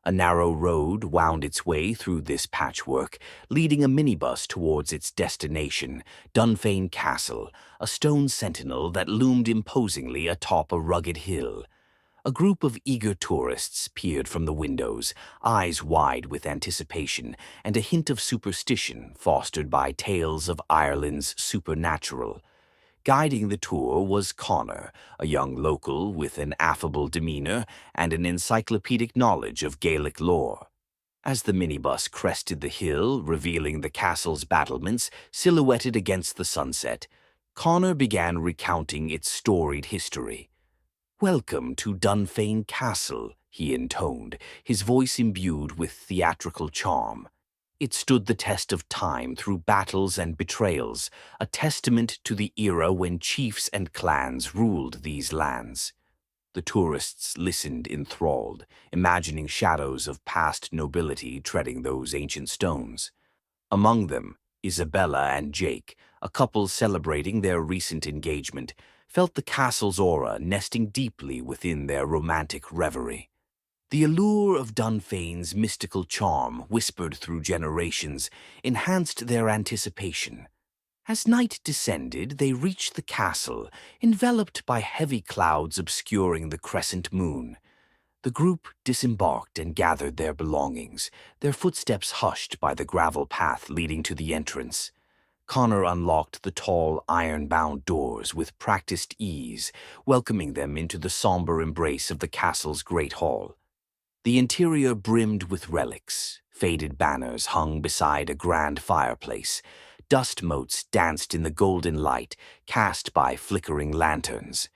A narrow road wound its way through this patchwork, leading a minibus towards its destination, Dunfane Castle, a stone sentinel that loomed imposingly atop a rugged hill. A group of eager tourists peered from the windows, eyes wide with anticipation and a hint of superstition fostered by tales of Ireland's supernatural. Guiding the tour was Connor, a young local with an affable demeanor and an encyclopedic knowledge of Gaelic lore. As the minibus crested the hill, revealing the castle's battlements silhouetted against the sunset, Connor began recounting its storied history. "Welcome to Dunfane Castle," he intoned, his voice imbued with theatrical charm. It stood the test of time through battles and betrayals, a testament to the era when chiefs and clans ruled these lands. The tourists listened enthralled, imagining shadows of past nobility treading those ancient stones. Among them, Isabella and Jake, a couple celebrating their recent engagement, felt the castle's aura nesting deeply within their romantic reverie. The allure of Dunfane's mystical charm, whispered through generations, enhanced their anticipation. As night descended, they reached the castle, enveloped by heavy clouds obscuring the crescent moon. The group disembarked and gathered their belongings, their footsteps hushed by the gravel path leading to the entrance. Connor unlocked the tall, iron-bound doors with practiced ease, welcoming them into the somber embrace of the castle's great hall. The interior brimmed with relics. Faded banners hung beside a grand fireplace. Dust motes danced in the golden light cast by flickering lanterns.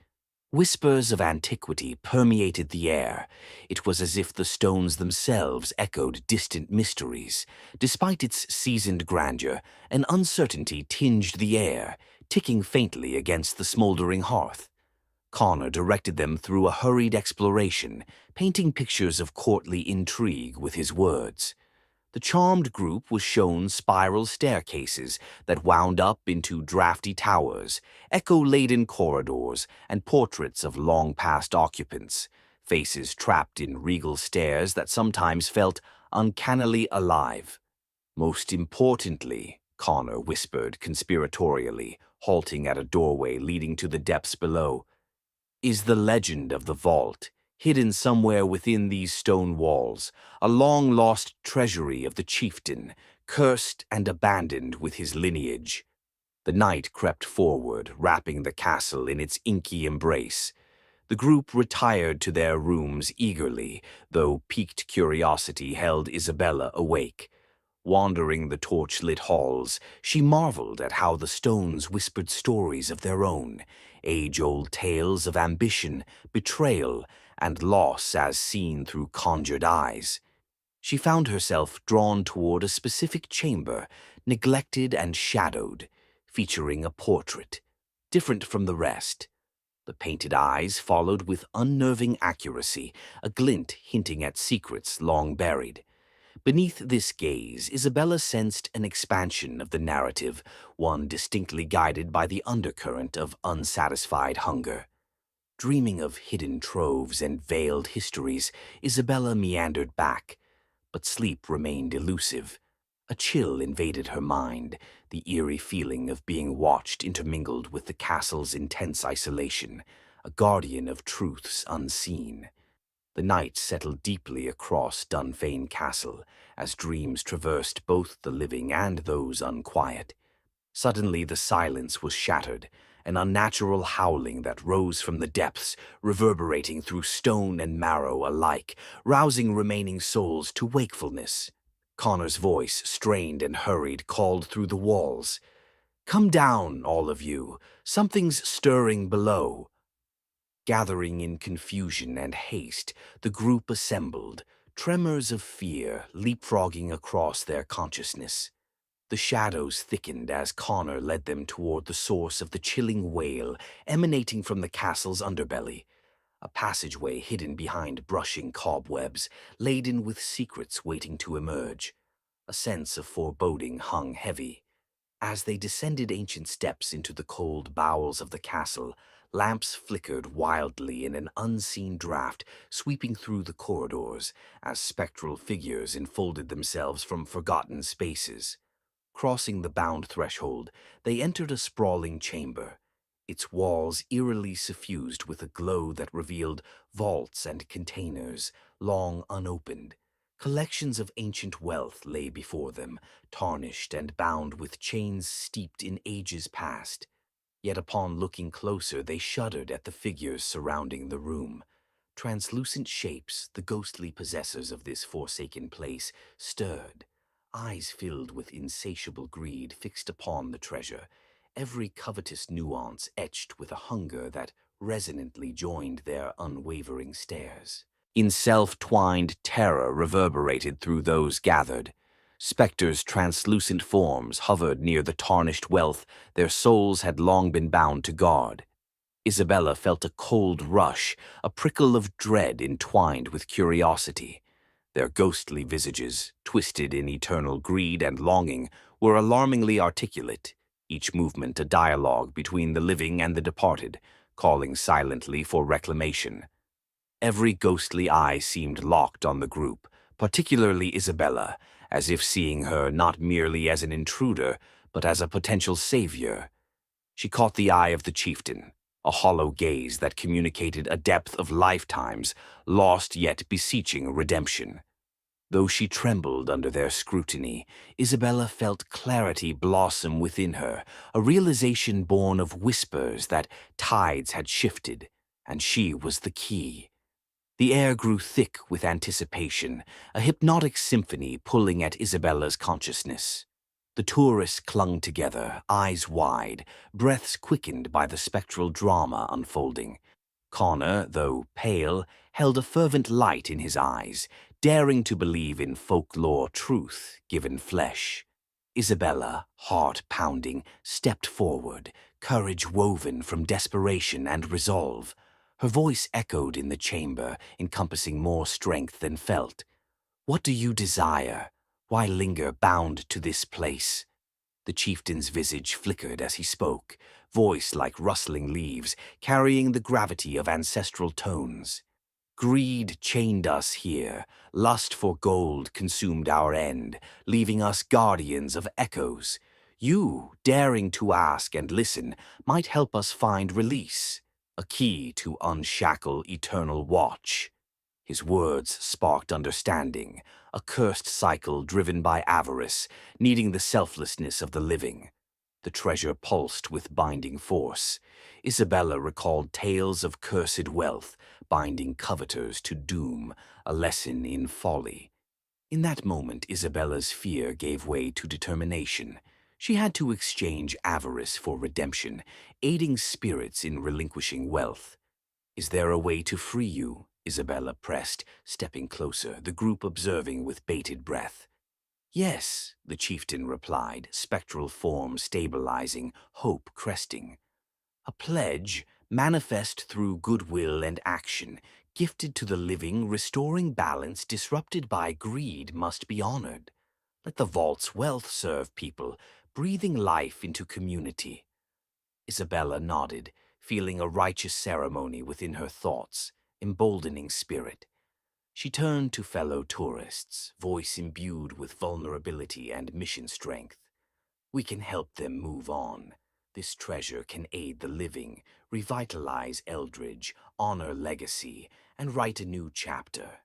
Whispers of antiquity permeated the air. It was as if the stones themselves echoed distant mysteries. Despite its seasoned grandeur, an uncertainty tinged the air, ticking faintly against the smoldering hearth. Connor directed them through a hurried exploration, painting pictures of courtly intrigue with his words. The charmed group was shown spiral staircases that wound up into drafty towers, echo-laden corridors, and portraits of long-past occupants, faces trapped in regal stares that sometimes felt uncannily alive. "Most importantly," Connor whispered conspiratorially, halting at a doorway leading to the depths below, "is the legend of the vault. Hidden somewhere within these stone walls, a long-lost treasury of the chieftain, cursed and abandoned with his lineage." The night crept forward, wrapping the castle in its inky embrace. The group retired to their rooms eagerly, though piqued curiosity held Isabella awake. Wandering the torch-lit halls, she marveled at how the stones whispered stories of their own, age-old tales of ambition, betrayal, and loss as seen through conjured eyes. She found herself drawn toward a specific chamber, neglected and shadowed, featuring a portrait, different from the rest. The painted eyes followed with unnerving accuracy, a glint hinting at secrets long buried. Beneath this gaze, Isabella sensed an expansion of the narrative, one distinctly guided by the undercurrent of unsatisfied hunger. Dreaming of hidden troves and veiled histories, Isabella meandered back, but sleep remained elusive. A chill invaded her mind, the eerie feeling of being watched intermingled with the castle's intense isolation, a guardian of truths unseen. The night settled deeply across Dunfane Castle as dreams traversed both the living and those unquiet. Suddenly the silence was shattered, an unnatural howling that rose from the depths, reverberating through stone and marrow alike, rousing remaining souls to wakefulness. Connor's voice, strained and hurried, called through the walls. "Come down, all of you. Something's stirring below." Gathering in confusion and haste, the group assembled, tremors of fear leapfrogging across their consciousness. The shadows thickened as Connor led them toward the source of the chilling wail emanating from the castle's underbelly, a passageway hidden behind brushing cobwebs, laden with secrets waiting to emerge. A sense of foreboding hung heavy. As they descended ancient steps into the cold bowels of the castle, Lamps flickered wildly in an unseen draft, sweeping through the corridors as spectral figures enfolded themselves from forgotten spaces. Crossing the bound threshold, they entered a sprawling chamber, its walls eerily suffused with a glow that revealed vaults and containers, long unopened. Collections of ancient wealth lay before them, tarnished and bound with chains steeped in ages past. Yet upon looking closer, they shuddered at the figures surrounding the room. Translucent shapes, the ghostly possessors of this forsaken place, stirred, eyes filled with insatiable greed fixed upon the treasure, every covetous nuance etched with a hunger that resonantly joined their unwavering stares. In self-twined terror reverberated through those gathered. Spectres' translucent forms hovered near the tarnished wealth their souls had long been bound to guard. Isabella felt a cold rush, a prickle of dread entwined with curiosity. Their ghostly visages, twisted in eternal greed and longing, were alarmingly articulate, each movement a dialogue between the living and the departed, calling silently for reclamation. Every ghostly eye seemed locked on the group, particularly Isabella, as if seeing her not merely as an intruder, but as a potential savior. She caught the eye of the chieftain, a hollow gaze that communicated a depth of lifetimes, lost yet beseeching redemption. Though she trembled under their scrutiny, Isabella felt clarity blossom within her, a realization born of whispers that tides had shifted, and she was the key. The air grew thick with anticipation, a hypnotic symphony pulling at Isabella's consciousness. The tourists clung together, eyes wide, breaths quickened by the spectral drama unfolding. Connor, though pale, held a fervent light in his eyes, daring to believe in folklore truth given flesh. Isabella, heart pounding, stepped forward, courage woven from desperation and resolve. Her voice echoed in the chamber, encompassing more strength than felt. "What do you desire? Why linger bound to this place?" The chieftain's visage flickered as he spoke, voice like rustling leaves, carrying the gravity of ancestral tones. "Greed chained us here, lust for gold consumed our end, leaving us guardians of echoes. You, daring to ask and listen, might help us find release, a key to unshackle eternal watch." His words sparked understanding, a cursed cycle driven by avarice, needing the selflessness of the living. The treasure pulsed with binding force. Isabella recalled tales of cursed wealth, binding coveters to doom, a lesson in folly. In that moment, Isabella's fear gave way to determination. She had to exchange avarice for redemption, aiding spirits in relinquishing wealth. "Is there a way to free you?" Isabella pressed, stepping closer, the group observing with bated breath. "Yes," the chieftain replied, spectral form stabilizing, hope cresting. "A pledge, manifest through goodwill and action, gifted to the living, restoring balance disrupted by greed must be honored. Let the vault's wealth serve people, breathing life into community." Isabella nodded, feeling a righteous ceremony within her thoughts, emboldening spirit. She turned to fellow tourists, voice imbued with vulnerability and mission strength. "We can help them move on. This treasure can aid the living, revitalize Eldridge, honor legacy, and write a new chapter."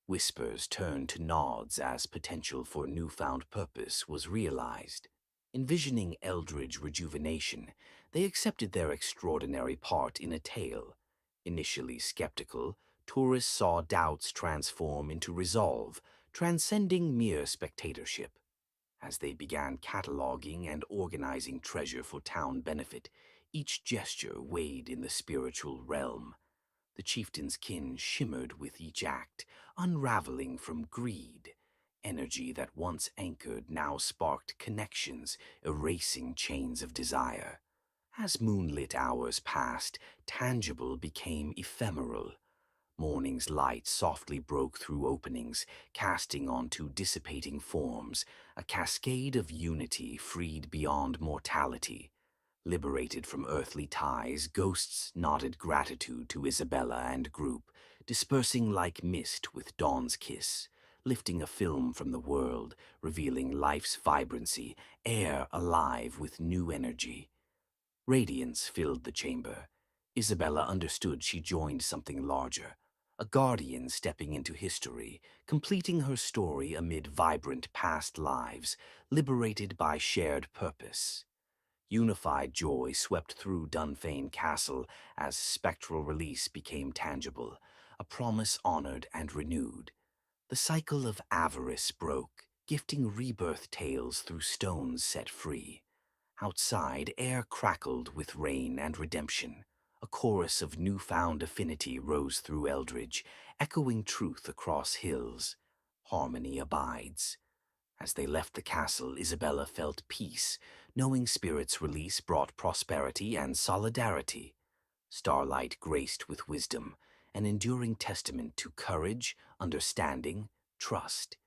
Whispers turned to nods as potential for newfound purpose was realized. Envisioning Eldridge rejuvenation, they accepted their extraordinary part in a tale. Initially skeptical, tourists saw doubts transform into resolve, transcending mere spectatorship. As they began cataloging and organizing treasure for town benefit, each gesture weighed in the spiritual realm. The chieftain's kin shimmered with each act, unraveling from greed. Energy that once anchored now sparked connections, erasing chains of desire. As moonlit hours passed, tangible became ephemeral. Morning's light softly broke through openings, casting onto dissipating forms, a cascade of unity freed beyond mortality. Liberated from earthly ties, ghosts nodded gratitude to Isabella and group, dispersing like mist with dawn's kiss, lifting a film from the world, revealing life's vibrancy, air alive with new energy. Radiance filled the chamber. Isabella understood she joined something larger, a guardian stepping into history, completing her story amid vibrant past lives, liberated by shared purpose. Unified joy swept through Dunfane Castle as spectral release became tangible, a promise honored and renewed. The cycle of avarice broke, gifting rebirth tales through stones set free. Outside, air crackled with rain and redemption. A chorus of newfound affinity rose through Eldridge, echoing truth across hills. Harmony abides. As they left the castle, Isabella felt peace, knowing Spirit's release brought prosperity and solidarity. Starlight graced with wisdom, an enduring testament to courage, understanding, trust.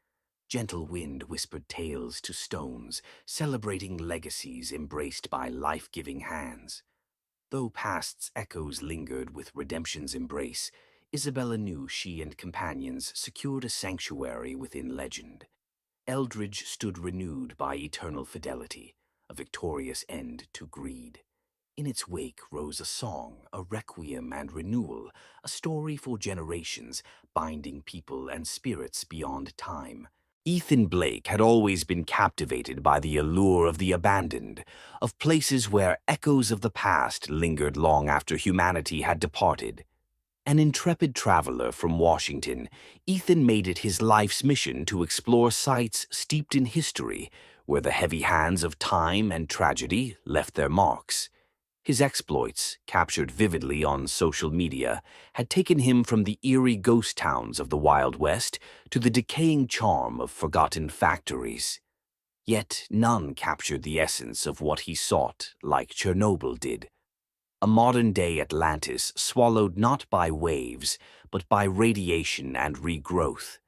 Gentle wind whispered tales to stones, celebrating legacies embraced by life-giving hands. Though past's echoes lingered with redemption's embrace, Isabella knew she and companions secured a sanctuary within legend. Eldridge stood renewed by eternal fidelity, a victorious end to greed. In its wake rose a song, a requiem and renewal, a story for generations, binding people and spirits beyond time. Ethan Blake had always been captivated by the allure of the abandoned, of places where echoes of the past lingered long after humanity had departed. An intrepid traveler from Washington, Ethan made it his life's mission to explore sites steeped in history, where the heavy hands of time and tragedy left their marks. His exploits, captured vividly on social media, had taken him from the eerie ghost towns of the Wild West to the decaying charm of forgotten factories. Yet none captured the essence of what he sought like Chernobyl did. A modern-day Atlantis swallowed not by waves, but by radiation and regrowth.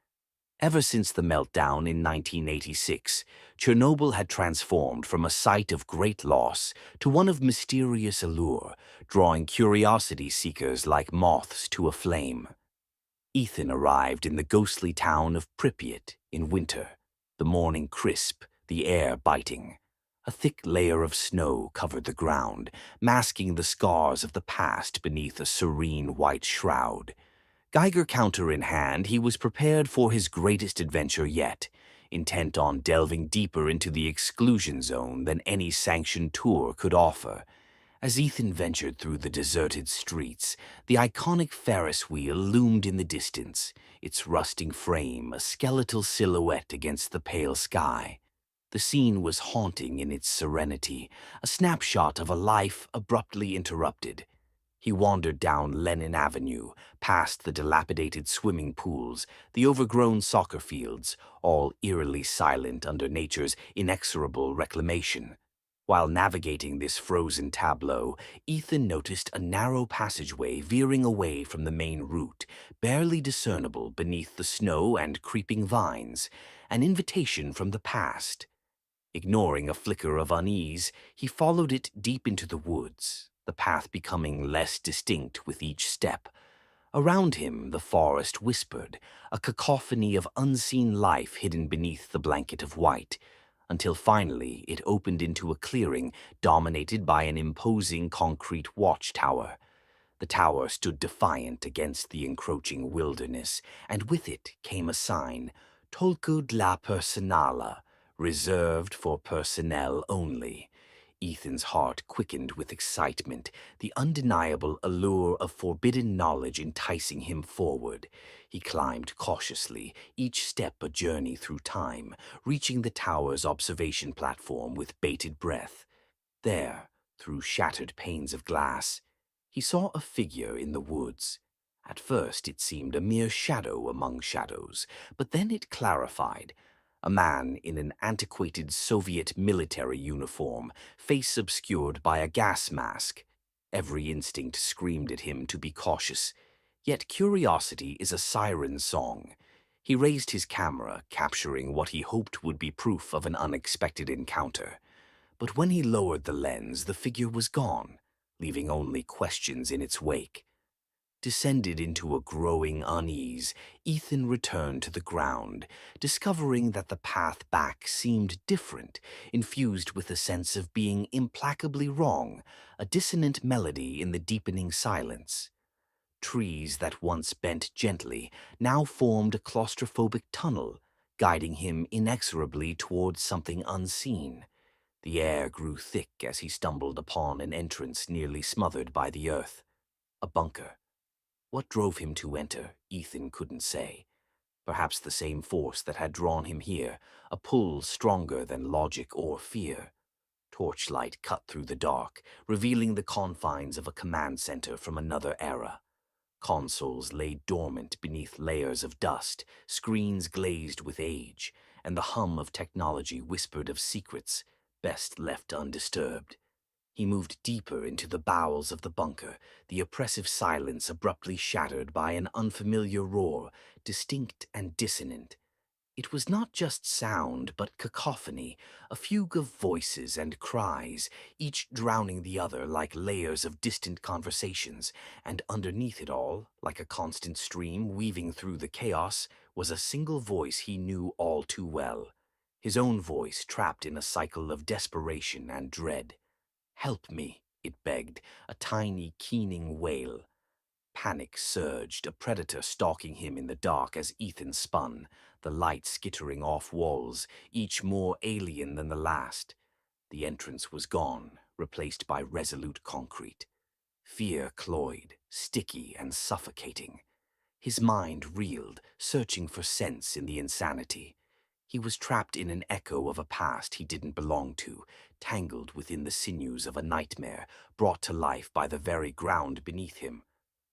Ever since the meltdown in 1986, Chernobyl had transformed from a site of great loss to one of mysterious allure, drawing curiosity seekers like moths to a flame. Ethan arrived in the ghostly town of Pripyat in winter, the morning crisp, the air biting. A thick layer of snow covered the ground, masking the scars of the past beneath a serene white shroud. Geiger counter in hand, he was prepared for his greatest adventure yet, intent on delving deeper into the exclusion zone than any sanctioned tour could offer. As Ethan ventured through the deserted streets, the iconic Ferris wheel loomed in the distance, its rusting frame a skeletal silhouette against the pale sky. The scene was haunting in its serenity, a snapshot of a life abruptly interrupted. He wandered down Lennon Avenue, past the dilapidated swimming pools, the overgrown soccer fields, all eerily silent under nature's inexorable reclamation. While navigating this frozen tableau, Ethan noticed a narrow passageway veering away from the main route, barely discernible beneath the snow and creeping vines, an invitation from the past. Ignoring a flicker of unease, he followed it deep into the woods, the path becoming less distinct with each step. Around him, the forest whispered, a cacophony of unseen life hidden beneath the blanket of white, until finally it opened into a clearing dominated by an imposing concrete watchtower. The tower stood defiant against the encroaching wilderness, and with it came a sign, Tolku dla personala, reserved for personnel only. Ethan's heart quickened with excitement, the undeniable allure of forbidden knowledge enticing him forward. He climbed cautiously, each step a journey through time, reaching the tower's observation platform with bated breath. There, through shattered panes of glass, he saw a figure in the woods. At first it seemed a mere shadow among shadows, but then it clarified. A man in an antiquated Soviet military uniform, face obscured by a gas mask. Every instinct screamed at him to be cautious, yet curiosity is a siren song. He raised his camera, capturing what he hoped would be proof of an unexpected encounter. But when he lowered the lens, the figure was gone, leaving only questions in its wake. Descended into a growing unease, Ethan returned to the ground, discovering that the path back seemed different, infused with a sense of being implacably wrong, a dissonant melody in the deepening silence. Trees that once bent gently now formed a claustrophobic tunnel, guiding him inexorably towards something unseen. The air grew thick as he stumbled upon an entrance nearly smothered by the earth. A bunker. What drove him to enter, Ethan couldn't say. Perhaps the same force that had drawn him here, a pull stronger than logic or fear. Torchlight cut through the dark, revealing the confines of a command center from another era. Consoles lay dormant beneath layers of dust, screens glazed with age, and the hum of technology whispered of secrets best left undisturbed. He moved deeper into the bowels of the bunker, the oppressive silence abruptly shattered by an unfamiliar roar, distinct and dissonant. It was not just sound, but cacophony, a fugue of voices and cries, each drowning the other like layers of distant conversations, and underneath it all, like a constant stream weaving through the chaos, was a single voice he knew all too well. His own voice trapped in a cycle of desperation and dread. "Help me," it begged, a tiny, keening wail. Panic surged, a predator stalking him in the dark as Ethan spun, the light skittering off walls, each more alien than the last. The entrance was gone, replaced by resolute concrete. Fear cloyed, sticky and suffocating. His mind reeled, searching for sense in the insanity. He was trapped in an echo of a past he didn't belong to, tangled within the sinews of a nightmare, brought to life by the very ground beneath him.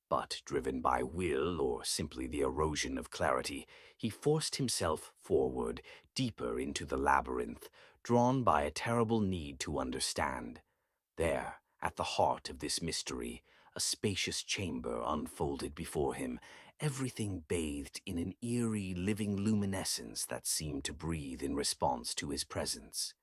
But, driven by will or simply the erosion of clarity, he forced himself forward, deeper into the labyrinth, drawn by a terrible need to understand. There, at the heart of this mystery, a spacious chamber unfolded before him, everything bathed in an eerie, living luminescence that seemed to breathe in response to his presence.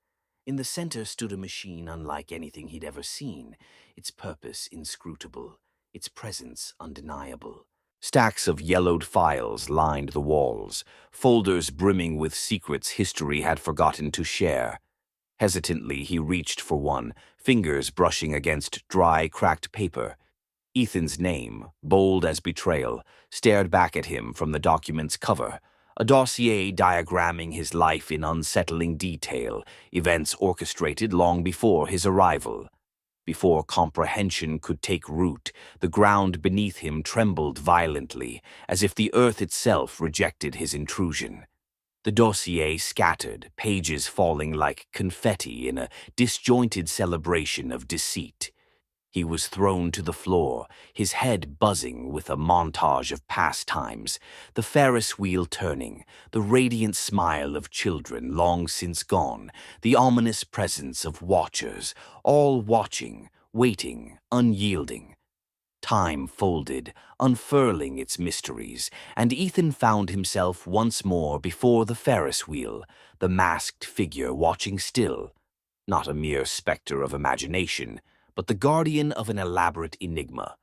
In the center stood a machine unlike anything he'd ever seen, its purpose inscrutable, its presence undeniable. Stacks of yellowed files lined the walls, folders brimming with secrets history had forgotten to share. Hesitantly, he reached for one, fingers brushing against dry, cracked paper. Ethan's name, bold as betrayal, stared back at him from the document's cover, a dossier diagramming his life in unsettling detail, events orchestrated long before his arrival. Before comprehension could take root, the ground beneath him trembled violently, as if the earth itself rejected his intrusion. The dossier scattered, pages falling like confetti in a disjointed celebration of deceit. He was thrown to the floor, his head buzzing with a montage of pastimes, the Ferris wheel turning, the radiant smile of children long since gone, the ominous presence of watchers, all watching, waiting, unyielding. Time folded, unfurling its mysteries, and Ethan found himself once more before the Ferris wheel, the masked figure watching still, not a mere specter of imagination, but the guardian of an elaborate enigma.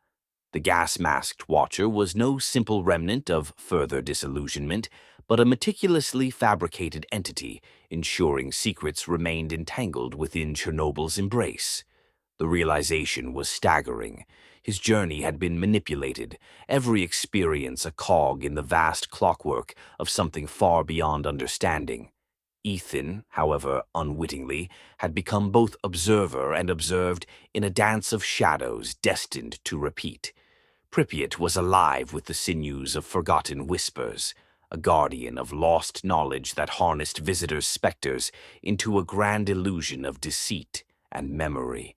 The gas-masked watcher was no simple remnant of further disillusionment, but a meticulously fabricated entity, ensuring secrets remained entangled within Chernobyl's embrace. The realization was staggering. His journey had been manipulated, every experience a cog in the vast clockwork of something far beyond understanding. Ethan, however unwittingly, had become both observer and observed in a dance of shadows destined to repeat. Pripyat was alive with the sinews of forgotten whispers, a guardian of lost knowledge that harnessed visitors' specters into a grand illusion of deceit and memory.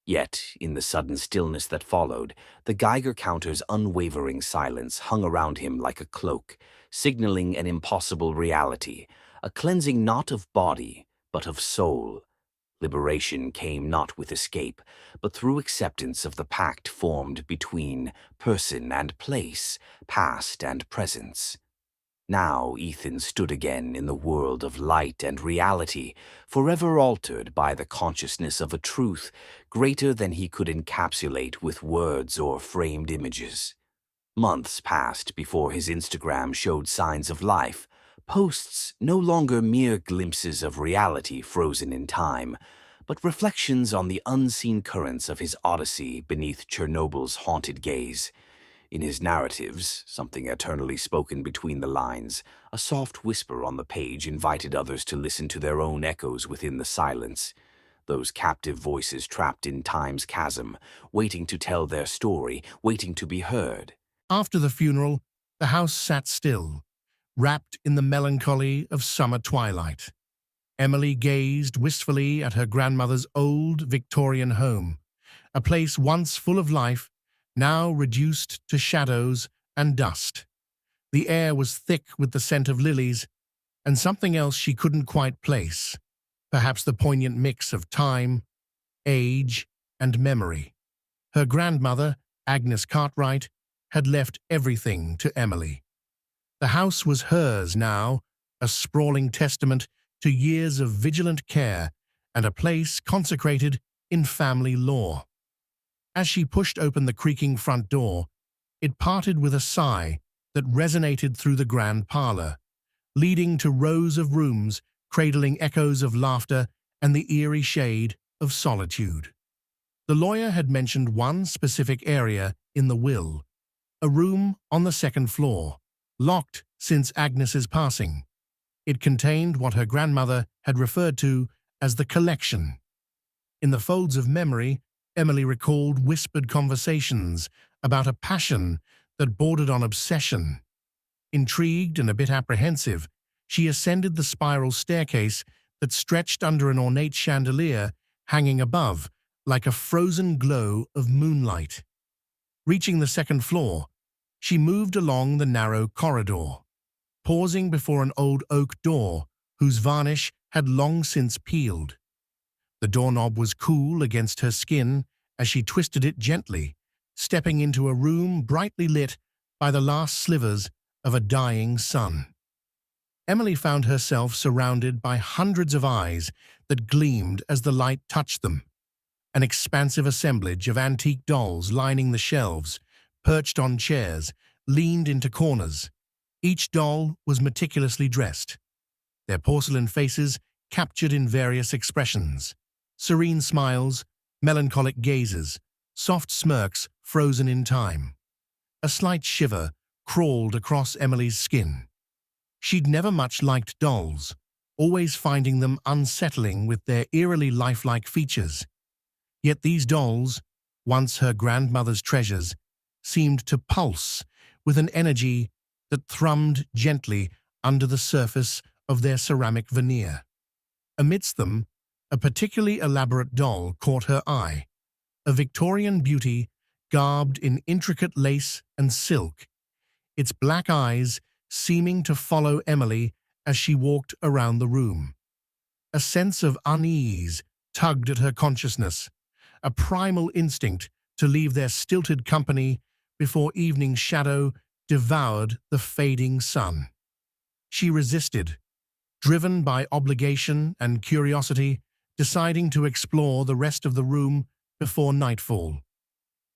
Yet, in the sudden stillness that followed, the Geiger counter's unwavering silence hung around him like a cloak, signaling an impossible reality, a cleansing not of body, but of soul. Liberation came not with escape, but through acceptance of the pact formed between person and place, past and presence. Now Ethan stood again in the world of light and reality, forever altered by the consciousness of a truth greater than he could encapsulate with words or framed images. Months passed before his Instagram showed signs of life, posts no longer mere glimpses of reality frozen in time, but reflections on the unseen currents of his odyssey beneath Chernobyl's haunted gaze. In his narratives, something eternally spoken between the lines, a soft whisper on the page invited others to listen to their own echoes within the silence. Those captive voices trapped in time's chasm, waiting to tell their story, waiting to be heard. After the funeral, the house sat still, wrapped in the melancholy of summer twilight. Emily gazed wistfully at her grandmother's old Victorian home, a place once full of life, now reduced to shadows and dust. The air was thick with the scent of lilies and something else she couldn't quite place, perhaps the poignant mix of time, age, and memory. Her grandmother, Agnes Cartwright, had left everything to Emily. The house was hers now, a sprawling testament to years of vigilant care and a place consecrated in family lore. As she pushed open the creaking front door, it parted with a sigh that resonated through the grand parlor, leading to rows of rooms cradling echoes of laughter and the eerie shade of solitude. The lawyer had mentioned one specific area in the will, a room on the second floor, locked since Agnes's passing. It contained what her grandmother had referred to as the collection. In the folds of memory, Emily recalled whispered conversations about a passion that bordered on obsession. Intrigued and a bit apprehensive, she ascended the spiral staircase that stretched under an ornate chandelier hanging above, like a frozen glow of moonlight. Reaching the second floor, she moved along the narrow corridor, pausing before an old oak door whose varnish had long since peeled. The doorknob was cool against her skin as she twisted it gently, stepping into a room brightly lit by the last slivers of a dying sun. Emily found herself surrounded by hundreds of eyes that gleamed as the light touched them. An expansive assemblage of antique dolls lining the shelves, perched on chairs, leaned into corners. Each doll was meticulously dressed, their porcelain faces captured in various expressions: serene smiles, melancholic gazes, soft smirks frozen in time. A slight shiver crawled across Emily's skin. She'd never much liked dolls, always finding them unsettling with their eerily lifelike features. Yet these dolls, once her grandmother's treasures, seemed to pulse with an energy that thrummed gently under the surface of their ceramic veneer. Amidst them, a particularly elaborate doll caught her eye, a Victorian beauty garbed in intricate lace and silk, its black eyes seeming to follow Emily as she walked around the room. A sense of unease tugged at her consciousness, a primal instinct to leave their stilted company before evening's shadow devoured the fading sun. She resisted, driven by obligation and curiosity, deciding to explore the rest of the room before nightfall.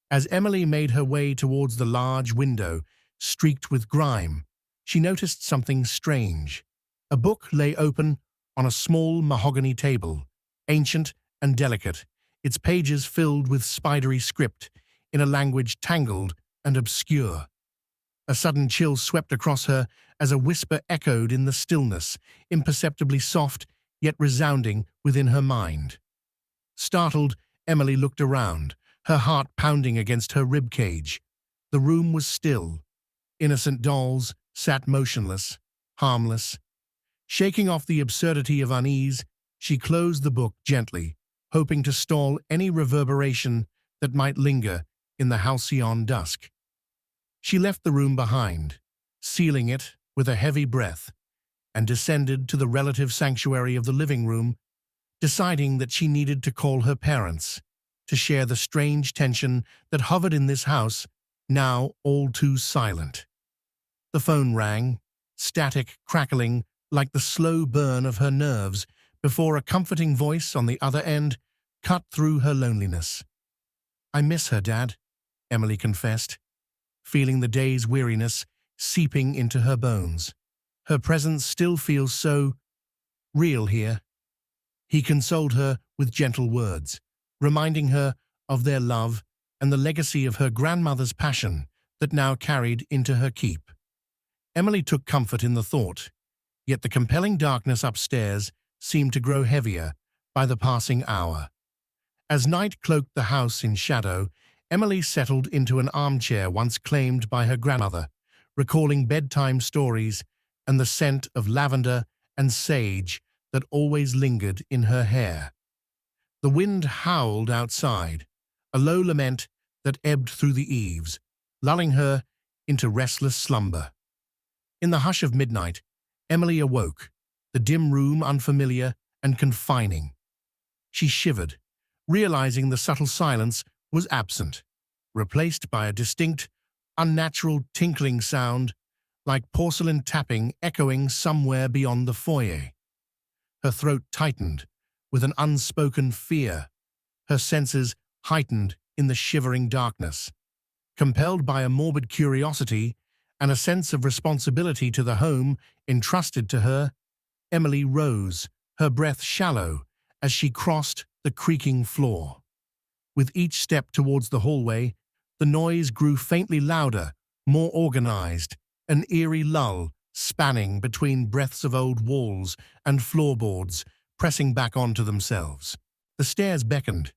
As Emily made her way towards the large window, streaked with grime, she noticed something strange. A book lay open on a small mahogany table, ancient and delicate, its pages filled with spidery script in a language tangled and obscure. A sudden chill swept across her as a whisper echoed in the stillness, imperceptibly soft yet resounding within her mind. Startled, Emily looked around, her heart pounding against her ribcage. The room was still. Innocent dolls sat motionless, harmless. Shaking off the absurdity of unease, she closed the book gently, hoping to stall any reverberation that might linger in the halcyon dusk. She left the room behind, sealing it with a heavy breath, and descended to the relative sanctuary of the living room, deciding that she needed to call her parents to share the strange tension that hovered in this house, now all too silent. The phone rang, static crackling like the slow burn of her nerves before a comforting voice on the other end cut through her loneliness. "I miss her, Dad," Emily confessed, feeling the day's weariness seeping into her bones. Her presence still feels so real here. He consoled her with gentle words, reminding her of their love and the legacy of her grandmother's passion that now carried into her keep. Emily took comfort in the thought, yet the compelling darkness upstairs seemed to grow heavier by the passing hour. As night cloaked the house in shadow, Emily settled into an armchair once claimed by her grandmother, recalling bedtime stories and the scent of lavender and sage that always lingered in her hair. The wind howled outside, a low lament that ebbed through the eaves, lulling her into restless slumber. In the hush of midnight, Emily awoke, the dim room unfamiliar and confining. She shivered, realizing the subtle silence was absent, replaced by a distinct, unnatural tinkling sound like porcelain tapping echoing somewhere beyond the foyer. Her throat tightened with an unspoken fear, her senses heightened in the shivering darkness. Compelled by a morbid curiosity and a sense of responsibility to the home entrusted to her, Emily rose, her breath shallow, as she crossed the creaking floor. With each step towards the hallway, the noise grew faintly louder, more organized, an eerie lull spanning between breaths of old walls and floorboards pressing back onto themselves. The stairs beckoned,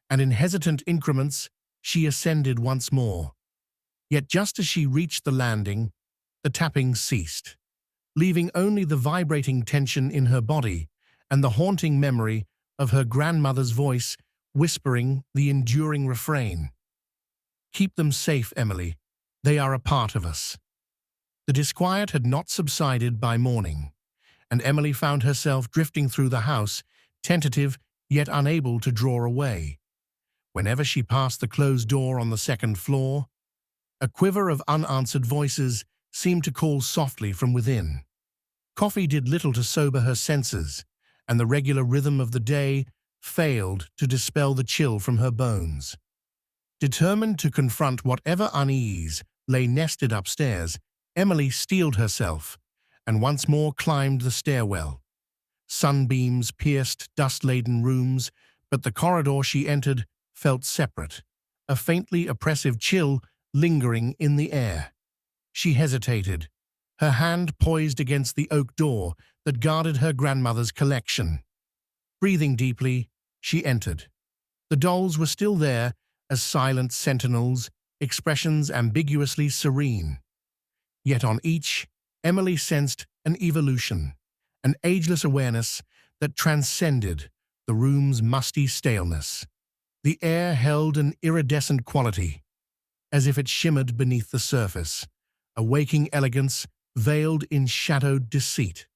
and in hesitant increments, she ascended once more. Yet just as she reached the landing, the tapping ceased, leaving only the vibrating tension in her body and the haunting memory of her grandmother's voice whispering the enduring refrain. "Keep them safe, Emily. They are a part of us." The disquiet had not subsided by morning, and Emily found herself drifting through the house, tentative yet unable to draw away. Whenever she passed the closed door on the second floor, a quiver of unanswered voices seemed to call softly from within. Coffee did little to sober her senses, and the regular rhythm of the day failed to dispel the chill from her bones. Determined to confront whatever unease lay nested upstairs, Emily steeled herself and once more climbed the stairwell. Sunbeams pierced dust-laden rooms, but the corridor she entered felt separate, a faintly oppressive chill lingering in the air. She hesitated, her hand poised against the oak door that guarded her grandmother's collection. Breathing deeply, she entered. The dolls were still there as silent sentinels, expressions ambiguously serene. Yet on each, Emily sensed an evolution, an ageless awareness that transcended the room's musty staleness. The air held an iridescent quality, as if it shimmered beneath the surface, a waking elegance veiled in shadowed deceit.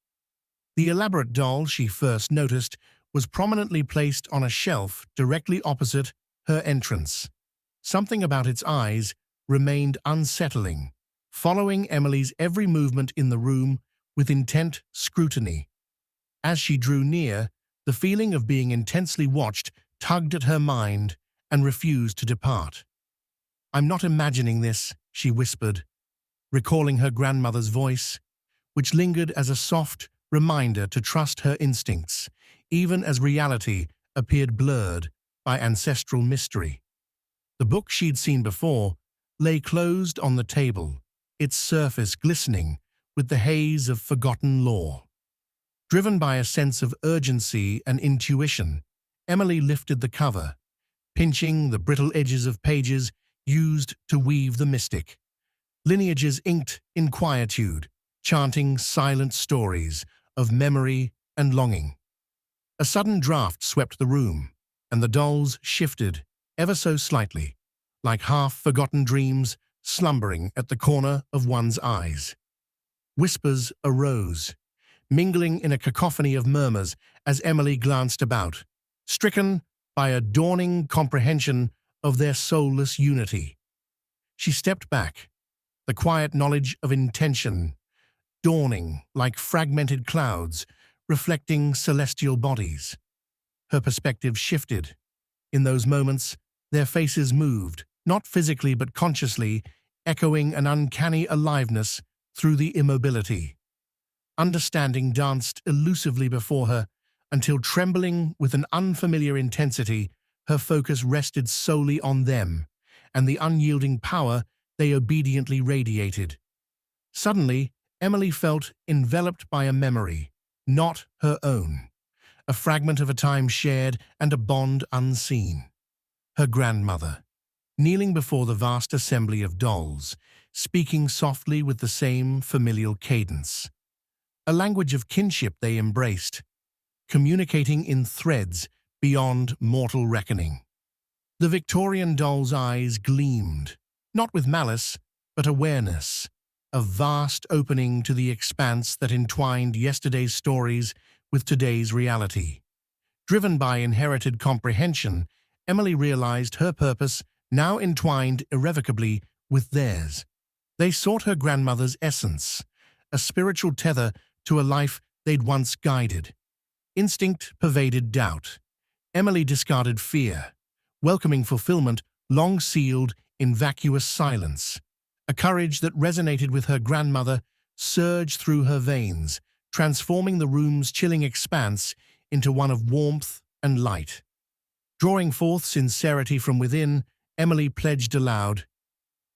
The elaborate doll she first noticed was prominently placed on a shelf directly opposite her entrance. Something about its eyes remained unsettling, following Emily's every movement in the room with intent scrutiny. As she drew near, the feeling of being intensely watched tugged at her mind and refused to depart. "I'm not imagining this," she whispered, recalling her grandmother's voice, which lingered as a soft reminder to trust her instincts, even as reality appeared blurred by ancestral mystery. The book she'd seen before lay closed on the table, its surface glistening with the haze of forgotten lore. Driven by a sense of urgency and intuition, Emily lifted the cover, pinching the brittle edges of pages used to weave the mystic. Lineages inked in quietude, chanting silent stories of memory and longing. A sudden draft swept the room, and the dolls shifted ever so slightly, like half-forgotten dreams slumbering at the corner of one's eyes. Whispers arose, mingling in a cacophony of murmurs as Emily glanced about, stricken by a dawning comprehension of their soulless unity. She stepped back, the quiet knowledge of intention dawning like fragmented clouds, reflecting celestial bodies. Her perspective shifted. In those moments, their faces moved, not physically but consciously, echoing an uncanny aliveness through the immobility. Understanding danced elusively before her until, trembling with an unfamiliar intensity, her focus rested solely on them and the unyielding power they obediently radiated. Suddenly, Emily felt enveloped by a memory, not her own, a fragment of a time shared and a bond unseen. Her grandmother, kneeling before the vast assembly of dolls, speaking softly with the same familial cadence. A language of kinship they embraced, communicating in threads beyond mortal reckoning. The Victorian doll's eyes gleamed, not with malice, but awareness, a vast opening to the expanse that entwined yesterday's stories with today's reality. Driven by inherited comprehension, Emily realized her purpose now entwined irrevocably with theirs. They sought her grandmother's essence, a spiritual tether to a life they'd once guided. Instinct pervaded doubt. Emily discarded fear, welcoming fulfillment long sealed in vacuous silence. A courage that resonated with her grandmother surged through her veins, transforming the room's chilling expanse into one of warmth and light. Drawing forth sincerity from within, Emily pledged aloud,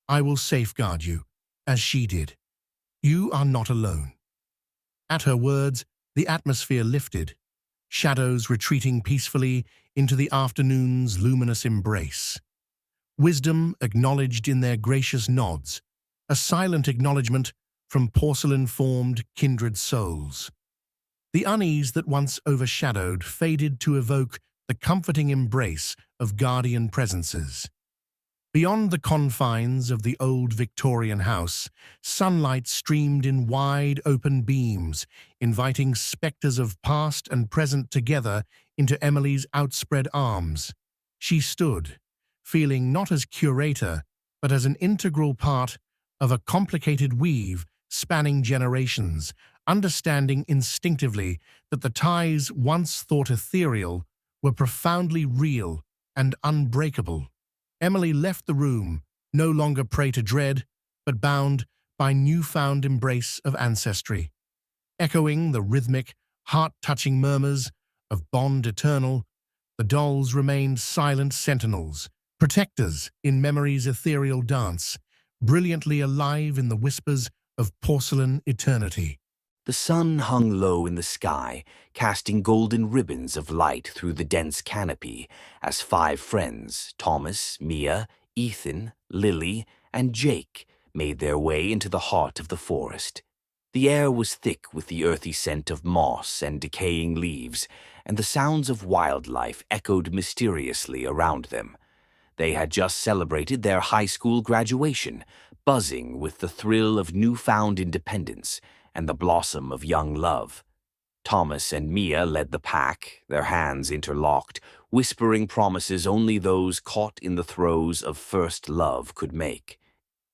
"I will safeguard you, as she did. You are not alone." At her words, the atmosphere lifted, shadows retreating peacefully into the afternoon's luminous embrace. Wisdom acknowledged in their gracious nods, a silent acknowledgement from porcelain-formed kindred souls. The unease that once overshadowed faded to evoke the comforting embrace of guardian presences. Beyond the confines of the old Victorian house, sunlight streamed in wide open beams, inviting spectres of past and present together into Emily's outspread arms. She stood, feeling not as curator, but as an integral part of a complicated weave spanning generations, understanding instinctively that the ties once thought ethereal were profoundly real and unbreakable. Emily left the room, no longer prey to dread, but bound by newfound embrace of ancestry. Echoing the rhythmic, heart-touching murmurs of bond eternal, the dolls remained silent sentinels, protectors in memory's ethereal dance, brilliantly alive in the whispers of porcelain eternity. The sun hung low in the sky, casting golden ribbons of light through the dense canopy as five friends, Thomas, Mia, Ethan, Lily, and Jake, made their way into the heart of the forest. The air was thick with the earthy scent of moss and decaying leaves, and the sounds of wildlife echoed mysteriously around them. They had just celebrated their high school graduation, buzzing with the thrill of newfound independence and the blossom of young love. Thomas and Mia led the pack, their hands interlocked, whispering promises only those caught in the throes of first love could make.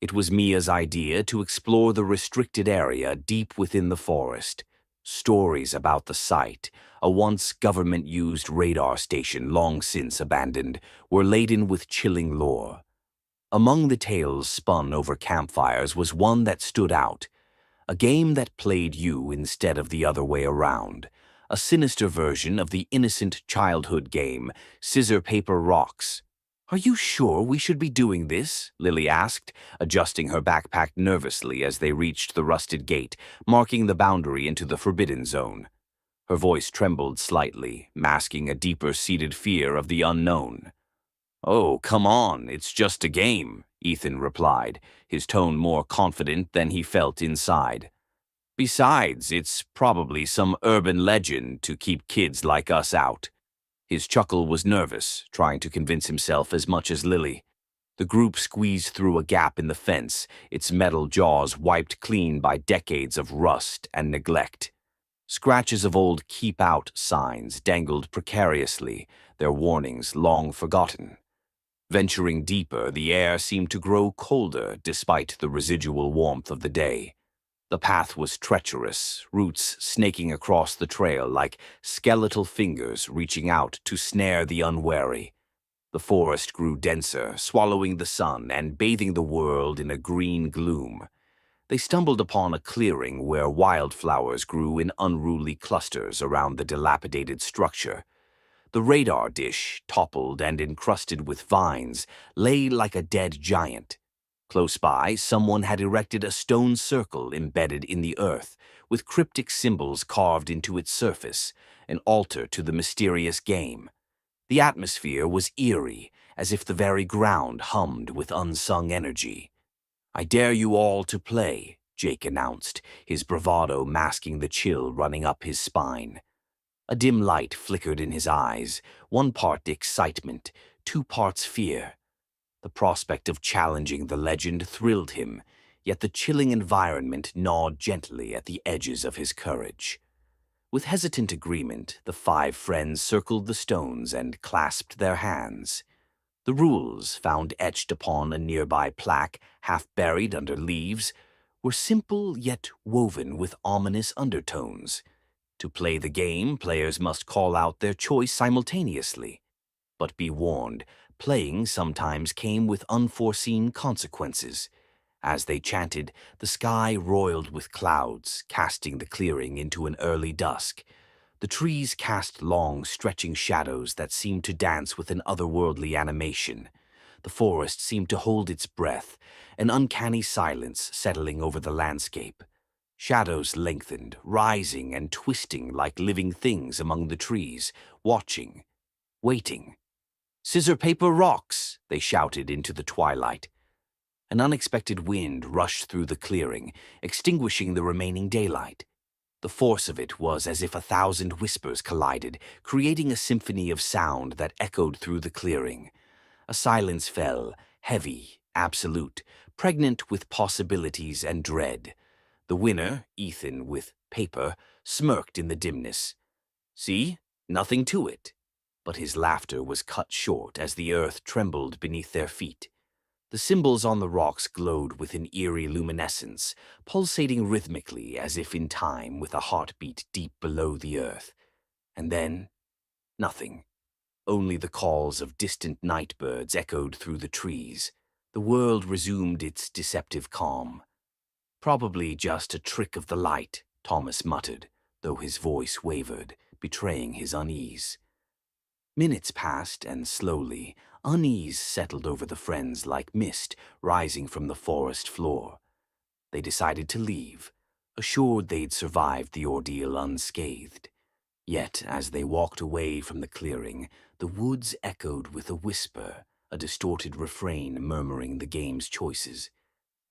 It was Mia's idea to explore the restricted area deep within the forest. Stories about the site, a once government-used radar station long since abandoned, were laden with chilling lore. Among the tales spun over campfires was one that stood out, a game that played you instead of the other way around, a sinister version of the innocent childhood game, Scissor, Paper, Rocks. "Are you sure we should be doing this?" Lily asked, adjusting her backpack nervously as they reached the rusted gate, marking the boundary into the forbidden zone. Her voice trembled slightly, masking a deeper-seated fear of the unknown. "Oh, come on, it's just a game," Ethan replied, his tone more confident than he felt inside. "Besides, it's probably some urban legend to keep kids like us out." His chuckle was nervous, trying to convince himself as much as Lily. The group squeezed through a gap in the fence, its metal jaws wiped clean by decades of rust and neglect. Scratches of old "keep out" signs dangled precariously, their warnings long forgotten. Venturing deeper, the air seemed to grow colder despite the residual warmth of the day. The path was treacherous, roots snaking across the trail like skeletal fingers reaching out to snare the unwary. The forest grew denser, swallowing the sun and bathing the world in a green gloom. They stumbled upon a clearing where wildflowers grew in unruly clusters around the dilapidated structure. The radar dish, toppled and encrusted with vines, lay like a dead giant. Close by, someone had erected a stone circle embedded in the earth, with cryptic symbols carved into its surface, an altar to the mysterious game. The atmosphere was eerie, as if the very ground hummed with unsung energy. "I dare you all to play," Jake announced, his bravado masking the chill running up his spine. A dim light flickered in his eyes, one part excitement, two parts fear. The prospect of challenging the legend thrilled him, yet the chilling environment gnawed gently at the edges of his courage. With hesitant agreement, the five friends circled the stones and clasped their hands. The rules, found etched upon a nearby plaque, half buried under leaves, were simple yet woven with ominous undertones. To play the game, players must call out their choice simultaneously. But be warned, playing sometimes came with unforeseen consequences. As they chanted, the sky roiled with clouds, casting the clearing into an early dusk. The trees cast long, stretching shadows that seemed to dance with an otherworldly animation. The forest seemed to hold its breath, an uncanny silence settling over the landscape. Shadows lengthened, rising and twisting like living things among the trees, watching, waiting. "Scissor, paper, rocks!" they shouted into the twilight. An unexpected wind rushed through the clearing, extinguishing the remaining daylight. The force of it was as if 1,000 whispers collided, creating a symphony of sound that echoed through the clearing. A silence fell, heavy, absolute, pregnant with possibilities and dread. The winner, Ethan with paper, smirked in the dimness. "See? Nothing to it." But his laughter was cut short as the earth trembled beneath their feet. The symbols on the rocks glowed with an eerie luminescence, pulsating rhythmically as if in time with a heartbeat deep below the earth. And then, nothing. Only the calls of distant night birds echoed through the trees. The world resumed its deceptive calm. "Probably just a trick of the light," Thomas muttered, though his voice wavered, betraying his unease. Minutes passed, and slowly, unease settled over the friends like mist rising from the forest floor. They decided to leave, assured they'd survived the ordeal unscathed. Yet, as they walked away from the clearing, the woods echoed with a whisper, a distorted refrain murmuring the game's choices.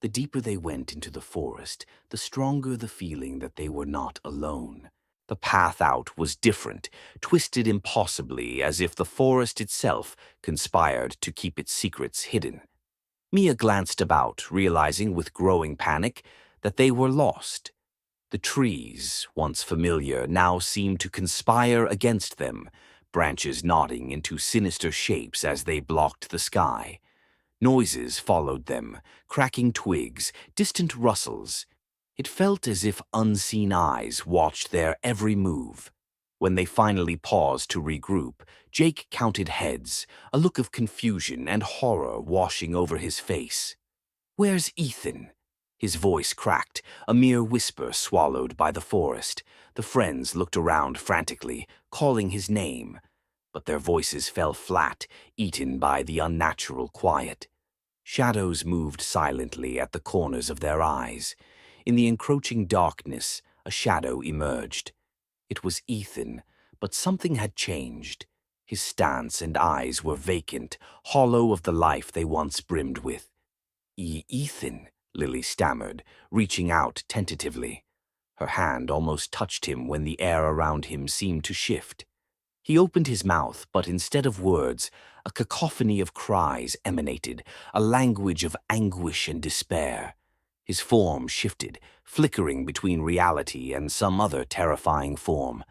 The deeper they went into the forest, the stronger the feeling that they were not alone. The path out was different, twisted impossibly as if the forest itself conspired to keep its secrets hidden. Mia glanced about, realizing with growing panic that they were lost. The trees, once familiar, now seemed to conspire against them, branches nodding into sinister shapes as they blocked the sky. Noises followed them, cracking twigs, distant rustles. It felt as if unseen eyes watched their every move. When they finally paused to regroup, Jake counted heads, a look of confusion and horror washing over his face. "Where's Ethan?" His voice cracked, a mere whisper swallowed by the forest. The friends looked around frantically, calling his name, but their voices fell flat, eaten by the unnatural quiet. Shadows moved silently at the corners of their eyes. In the encroaching darkness, a shadow emerged. It was Ethan, but something had changed. His stance and eyes were vacant, hollow of the life they once brimmed with. "Ethan," Lily stammered, reaching out tentatively. Her hand almost touched him when the air around him seemed to shift. He opened his mouth, but instead of words, a cacophony of cries emanated, a language of anguish and despair. His form shifted, flickering between reality and some other terrifying form.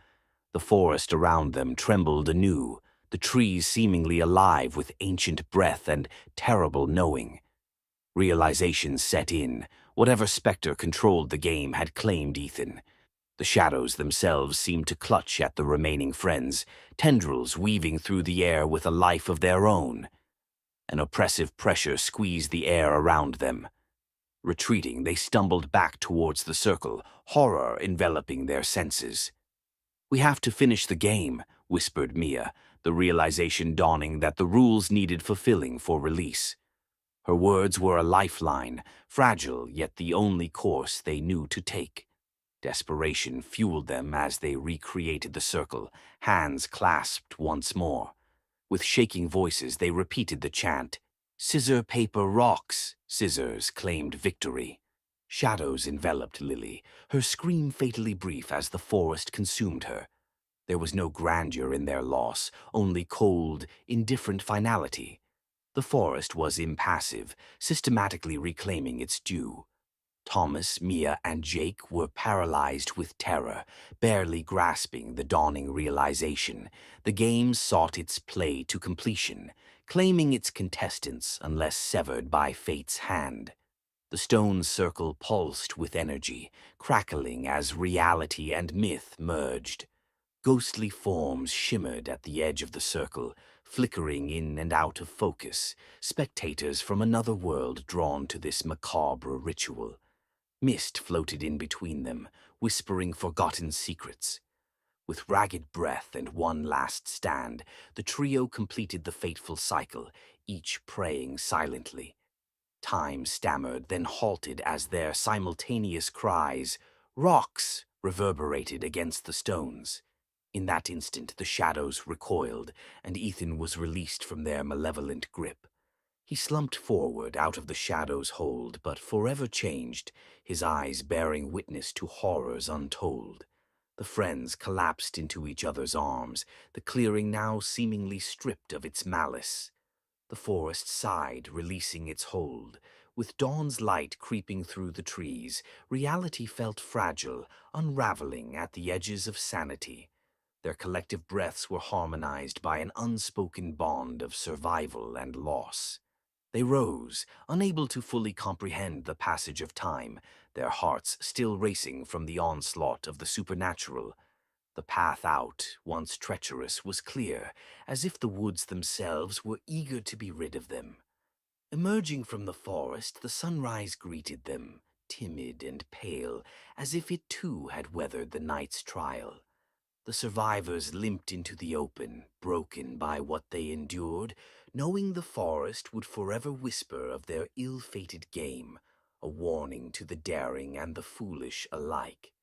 The forest around them trembled anew, the trees seemingly alive with ancient breath and terrible knowing. Realization set in, Whatever specter controlled the game had claimed Ethan. The shadows themselves seemed to clutch at the remaining friends, tendrils weaving through the air with a life of their own. An oppressive pressure squeezed the air around them. Retreating, they stumbled back towards the circle, horror enveloping their senses. "We have to finish the game," whispered Mia, the realization dawning that the rules needed fulfilling for release. Her words were a lifeline, fragile yet the only course they knew to take. Desperation fueled them as they recreated the circle, hands clasped once more. With shaking voices, they repeated the chant. "Scissor, paper, rocks!" Scissors claimed victory. Shadows enveloped Lily, her scream fatally brief as the forest consumed her. There was no grandeur in their loss, only cold, indifferent finality. The forest was impassive, systematically reclaiming its due. Thomas, Mia, and Jake were paralyzed with terror, barely grasping the dawning realization. The game sought its play to completion, claiming its contestants unless severed by fate's hand. The stone circle pulsed with energy, crackling as reality and myth merged. Ghostly forms shimmered at the edge of the circle, flickering in and out of focus, spectators from another world drawn to this macabre ritual. Mist floated in between them, whispering forgotten secrets. With ragged breath and one last stand, the trio completed the fateful cycle, each praying silently. Time stammered, then halted as their simultaneous cries, "Rocks!" reverberated against the stones. In that instant, the shadows recoiled, and Ethan was released from their malevolent grip. He slumped forward out of the shadow's hold, but forever changed, his eyes bearing witness to horrors untold. The friends collapsed into each other's arms, the clearing now seemingly stripped of its malice. The forest sighed, releasing its hold. With dawn's light creeping through the trees, reality felt fragile, unraveling at the edges of sanity. Their collective breaths were harmonized by an unspoken bond of survival and loss. They rose, unable to fully comprehend the passage of time, their hearts still racing from the onslaught of the supernatural. The path out, once treacherous, was clear, as if the woods themselves were eager to be rid of them. Emerging from the forest, the sunrise greeted them, timid and pale, as if it too had weathered the night's trial. The survivors limped into the open, broken by what they endured, knowing the forest would forever whisper of their ill-fated game, a warning to the daring and the foolish alike.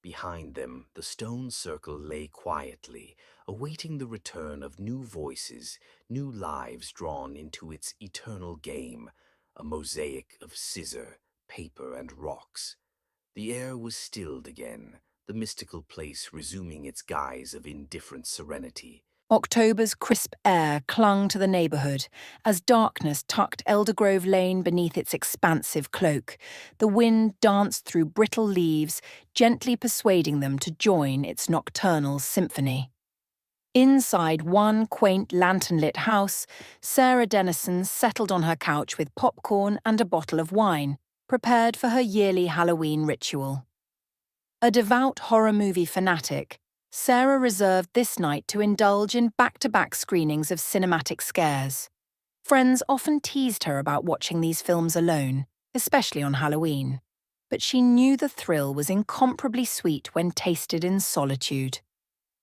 Behind them, the stone circle lay quietly, awaiting the return of new voices, new lives drawn into its eternal game, a mosaic of scissor, paper, and rocks. The air was stilled again, the mystical place resuming its guise of indifferent serenity. October's crisp air clung to the neighbourhood as darkness tucked Eldergrove Lane beneath its expansive cloak. The wind danced through brittle leaves, gently persuading them to join its nocturnal symphony. Inside one quaint lantern-lit house, Sarah Dennison settled on her couch with popcorn and a bottle of wine, prepared for her yearly Halloween ritual. A devout horror movie fanatic, Sarah reserved this night to indulge in back-to-back screenings of cinematic scares. Friends often teased her about watching these films alone, especially on Halloween. But she knew the thrill was incomparably sweet when tasted in solitude.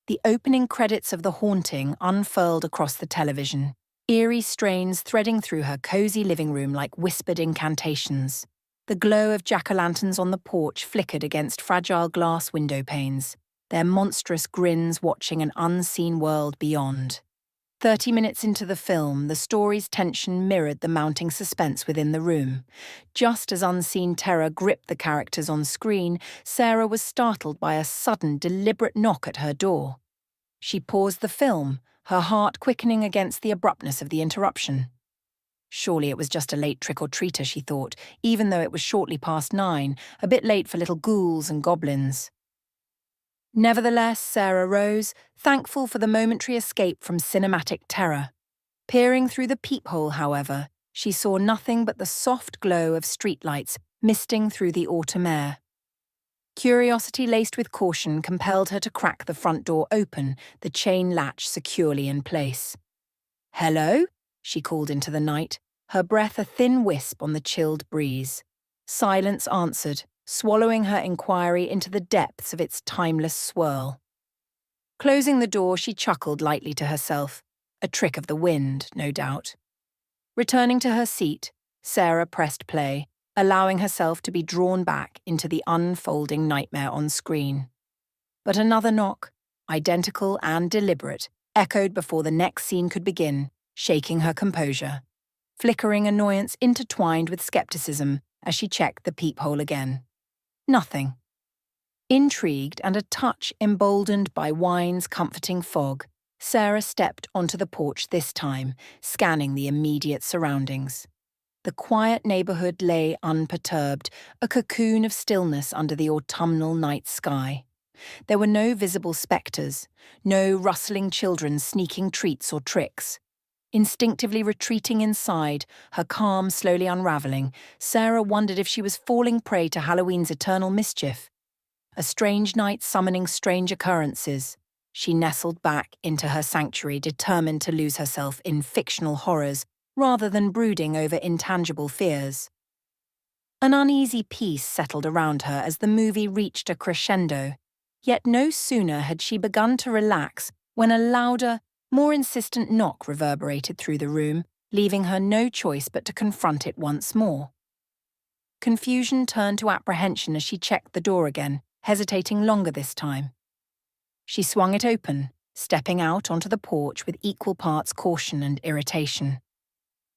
The opening credits of The Haunting unfurled across the television, eerie strains threading through her cozy living room like whispered incantations. The glow of jack-o'-lanterns on the porch flickered against fragile glass window panes, their monstrous grins watching an unseen world beyond. 30 minutes into the film, the story's tension mirrored the mounting suspense within the room. Just as unseen terror gripped the characters on screen, Sarah was startled by a sudden, deliberate knock at her door. She paused the film, her heart quickening against the abruptness of the interruption. Surely it was just a late trick-or-treater, she thought, even though it was shortly past 9, a bit late for little ghouls and goblins. Nevertheless, Sarah rose, thankful for the momentary escape from cinematic terror. Peering through the peephole, however, she saw nothing but the soft glow of streetlights misting through the autumn air. Curiosity laced with caution compelled her to crack the front door open, the chain latch securely in place. "Hello?" she called into the night, her breath a thin wisp on the chilled breeze. Silence answered, swallowing her inquiry into the depths of its timeless swirl. Closing the door, she chuckled lightly to herself, a trick of the wind, no doubt. Returning to her seat, Sarah pressed play, allowing herself to be drawn back into the unfolding nightmare on screen. But another knock, identical and deliberate, echoed before the next scene could begin, shaking her composure. Flickering annoyance intertwined with skepticism as she checked the peephole again. Nothing. Intrigued and a touch emboldened by wine's comforting fog, Sarah stepped onto the porch this time, scanning the immediate surroundings. The quiet neighborhood lay unperturbed, a cocoon of stillness under the autumnal night sky. There were no visible specters, no rustling children sneaking treats or tricks. Instinctively retreating inside, her calm slowly unraveling, Sarah wondered if she was falling prey to Halloween's eternal mischief. A strange night summoning strange occurrences. She nestled back into her sanctuary, determined to lose herself in fictional horrors rather than brooding over intangible fears. An uneasy peace settled around her as the movie reached a crescendo, yet no sooner had she begun to relax when a louder, more insistent knock reverberated through the room, leaving her no choice but to confront it once more. Confusion turned to apprehension as she checked the door again, hesitating longer this time. She swung it open, stepping out onto the porch with equal parts caution and irritation.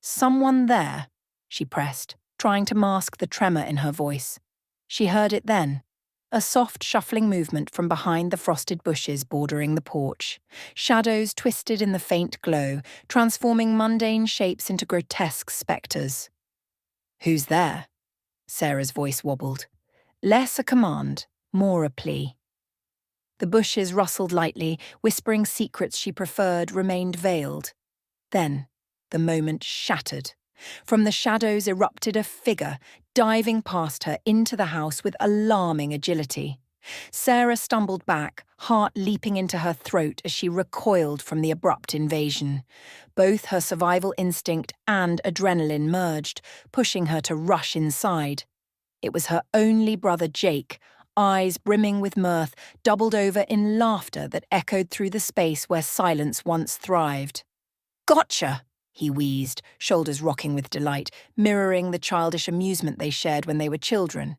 "Someone there," she pressed, trying to mask the tremor in her voice. She heard it then, a soft shuffling movement from behind the frosted bushes bordering the porch, shadows twisted in the faint glow, transforming mundane shapes into grotesque specters. "Who's there?" Sarah's voice wobbled. Less a command, more a plea. The bushes rustled lightly, whispering secrets she preferred remained veiled. Then, the moment shattered. From the shadows erupted a figure, diving past her into the house with alarming agility. Sarah stumbled back, heart leaping into her throat as she recoiled from the abrupt invasion. Both her survival instinct and adrenaline merged, pushing her to rush inside. It was her only brother Jake, eyes brimming with mirth, doubled over in laughter that echoed through the space where silence once thrived. "Gotcha!" he wheezed, shoulders rocking with delight, mirroring the childish amusement they shared when they were children.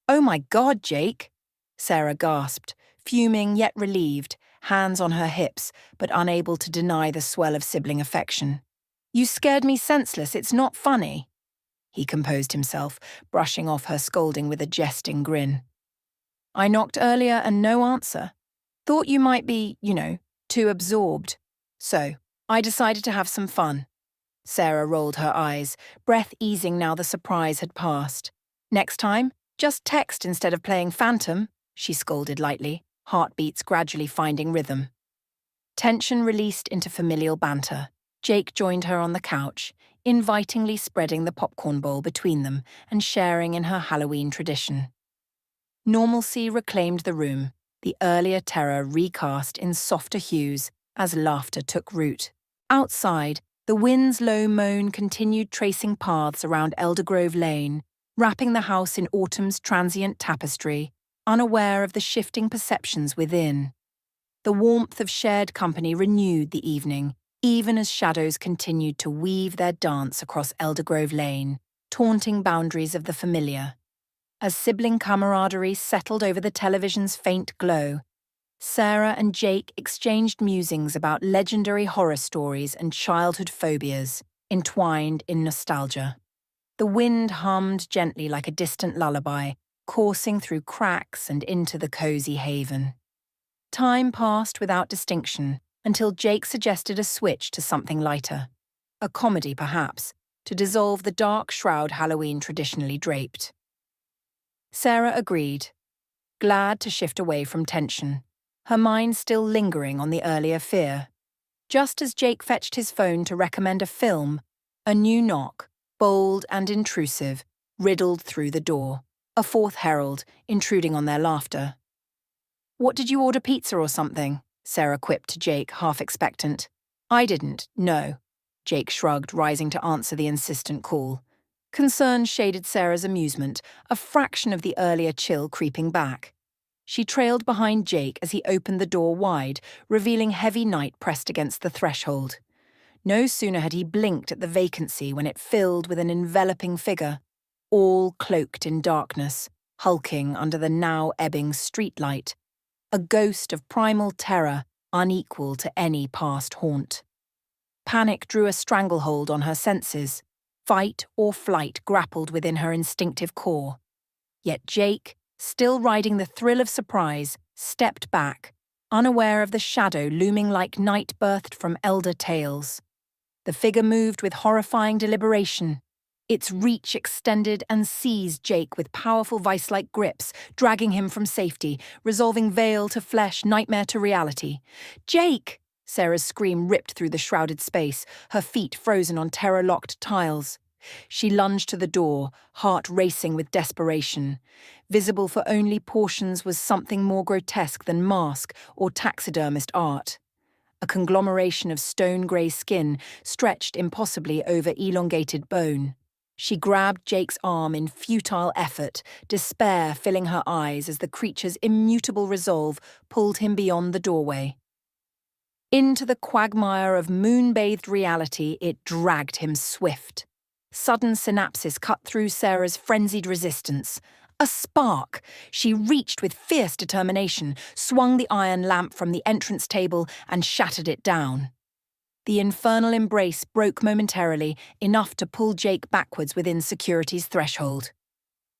"Oh my God, Jake!" Sarah gasped, fuming yet relieved, hands on her hips, but unable to deny the swell of sibling affection. "You scared me senseless, it's not funny." He composed himself, brushing off her scolding with a jesting grin. "I knocked earlier and no answer. Thought you might be, too absorbed. So, I decided to have some fun." Sarah rolled her eyes, breath easing now the surprise had passed. "Next time, just text instead of playing Phantom," she scolded lightly, heartbeats gradually finding rhythm. Tension released into familial banter. Jake joined her on the couch, invitingly spreading the popcorn bowl between them and sharing in her Halloween tradition. Normalcy reclaimed the room, the earlier terror recast in softer hues as laughter took root. Outside, the wind's low moan continued tracing paths around Eldergrove Lane, wrapping the house in autumn's transient tapestry, unaware of the shifting perceptions within. The warmth of shared company renewed the evening, even as shadows continued to weave their dance across Eldergrove Lane, taunting boundaries of the familiar. As sibling camaraderie settled over the television's faint glow, Sarah and Jake exchanged musings about legendary horror stories and childhood phobias, entwined in nostalgia. The wind hummed gently like a distant lullaby, coursing through cracks and into the cozy haven. Time passed without distinction until Jake suggested a switch to something lighter. A comedy, perhaps, to dissolve the dark shroud Halloween traditionally draped. Sarah agreed, glad to shift away from tension, her mind still lingering on the earlier fear. Just as Jake fetched his phone to recommend a film, a new knock, bold and intrusive, riddled through the door, a fourth herald, intruding on their laughter. "What, did you order pizza or something?" Sarah quipped to Jake, half expectant. "I didn't, no." Jake shrugged, rising to answer the insistent call. Concern shaded Sarah's amusement, a fraction of the earlier chill creeping back. She trailed behind Jake as he opened the door wide, revealing heavy night pressed against the threshold. No sooner had he blinked at the vacancy when it filled with an enveloping figure, all cloaked in darkness, hulking under the now ebbing streetlight, a ghost of primal terror unequal to any past haunt. Panic drew a stranglehold on her senses. Fight or flight grappled within her instinctive core. Yet Jake, still riding the thrill of surprise, stepped back, unaware of the shadow looming like night birthed from elder tales. The figure moved with horrifying deliberation. Its reach extended and seized Jake with powerful vice-like grips, dragging him from safety, resolving veil to flesh, nightmare to reality. "Jake!" Sarah's scream ripped through the shrouded space, her feet frozen on terror-locked tiles. She lunged to the door, heart racing with desperation. Visible for only portions was something more grotesque than mask or taxidermist art. A conglomeration of stone-grey skin stretched impossibly over elongated bone. She grabbed Jake's arm in futile effort, despair filling her eyes as the creature's immutable resolve pulled him beyond the doorway. Into the quagmire of moon-bathed reality it dragged him swift. Sudden synapses cut through Sarah's frenzied resistance. A spark! She reached with fierce determination, swung the iron lamp from the entrance table and shattered it down. The infernal embrace broke momentarily, enough to pull Jake backwards within security's threshold.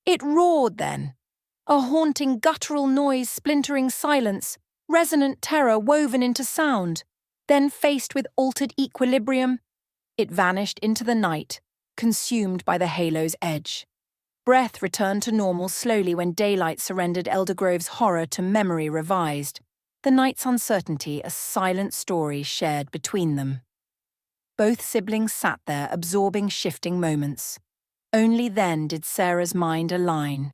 It roared then. A haunting guttural noise splintering silence, resonant terror woven into sound. Then faced with altered equilibrium, it vanished into the night, consumed by the halo's edge. Breath returned to normal slowly when daylight surrendered Eldergrove's horror to memory revised, the night's uncertainty a silent story shared between them. Both siblings sat there absorbing shifting moments. Only then did Sarah's mind align.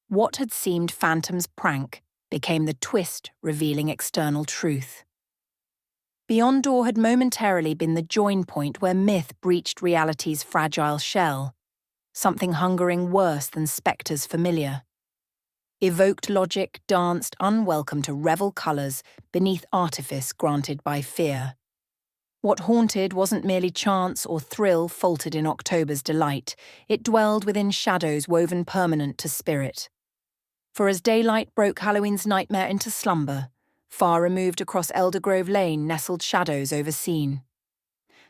What had seemed Phantom's prank became the twist revealing external truth. Beyond Door had momentarily been the join point where myth breached reality's fragile shell, something hungering worse than Spectre's familiar. Evoked logic danced unwelcome to revel colours beneath artifice granted by fear. What haunted wasn't merely chance or thrill faltered in October's delight, it dwelled within shadows woven permanent to spirit. For as daylight broke Halloween's nightmare into slumber, far removed across Eldergrove Lane nestled shadows overseen.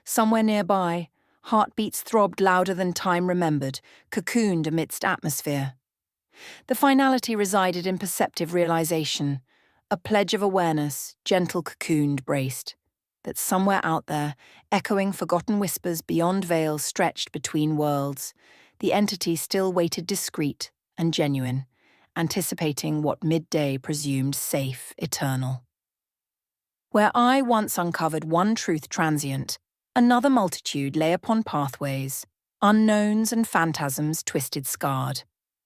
Somewhere nearby, heartbeats throbbed louder than time remembered, cocooned amidst atmosphere. The finality resided in perceptive realization, a pledge of awareness, gentle cocooned braced, that somewhere out there, echoing forgotten whispers beyond veils stretched between worlds, the entity still waited discreet and genuine, anticipating what midday presumed safe, eternal. Where I once uncovered one truth transient, another multitude lay upon pathways, unknowns and phantasms twisted scarred,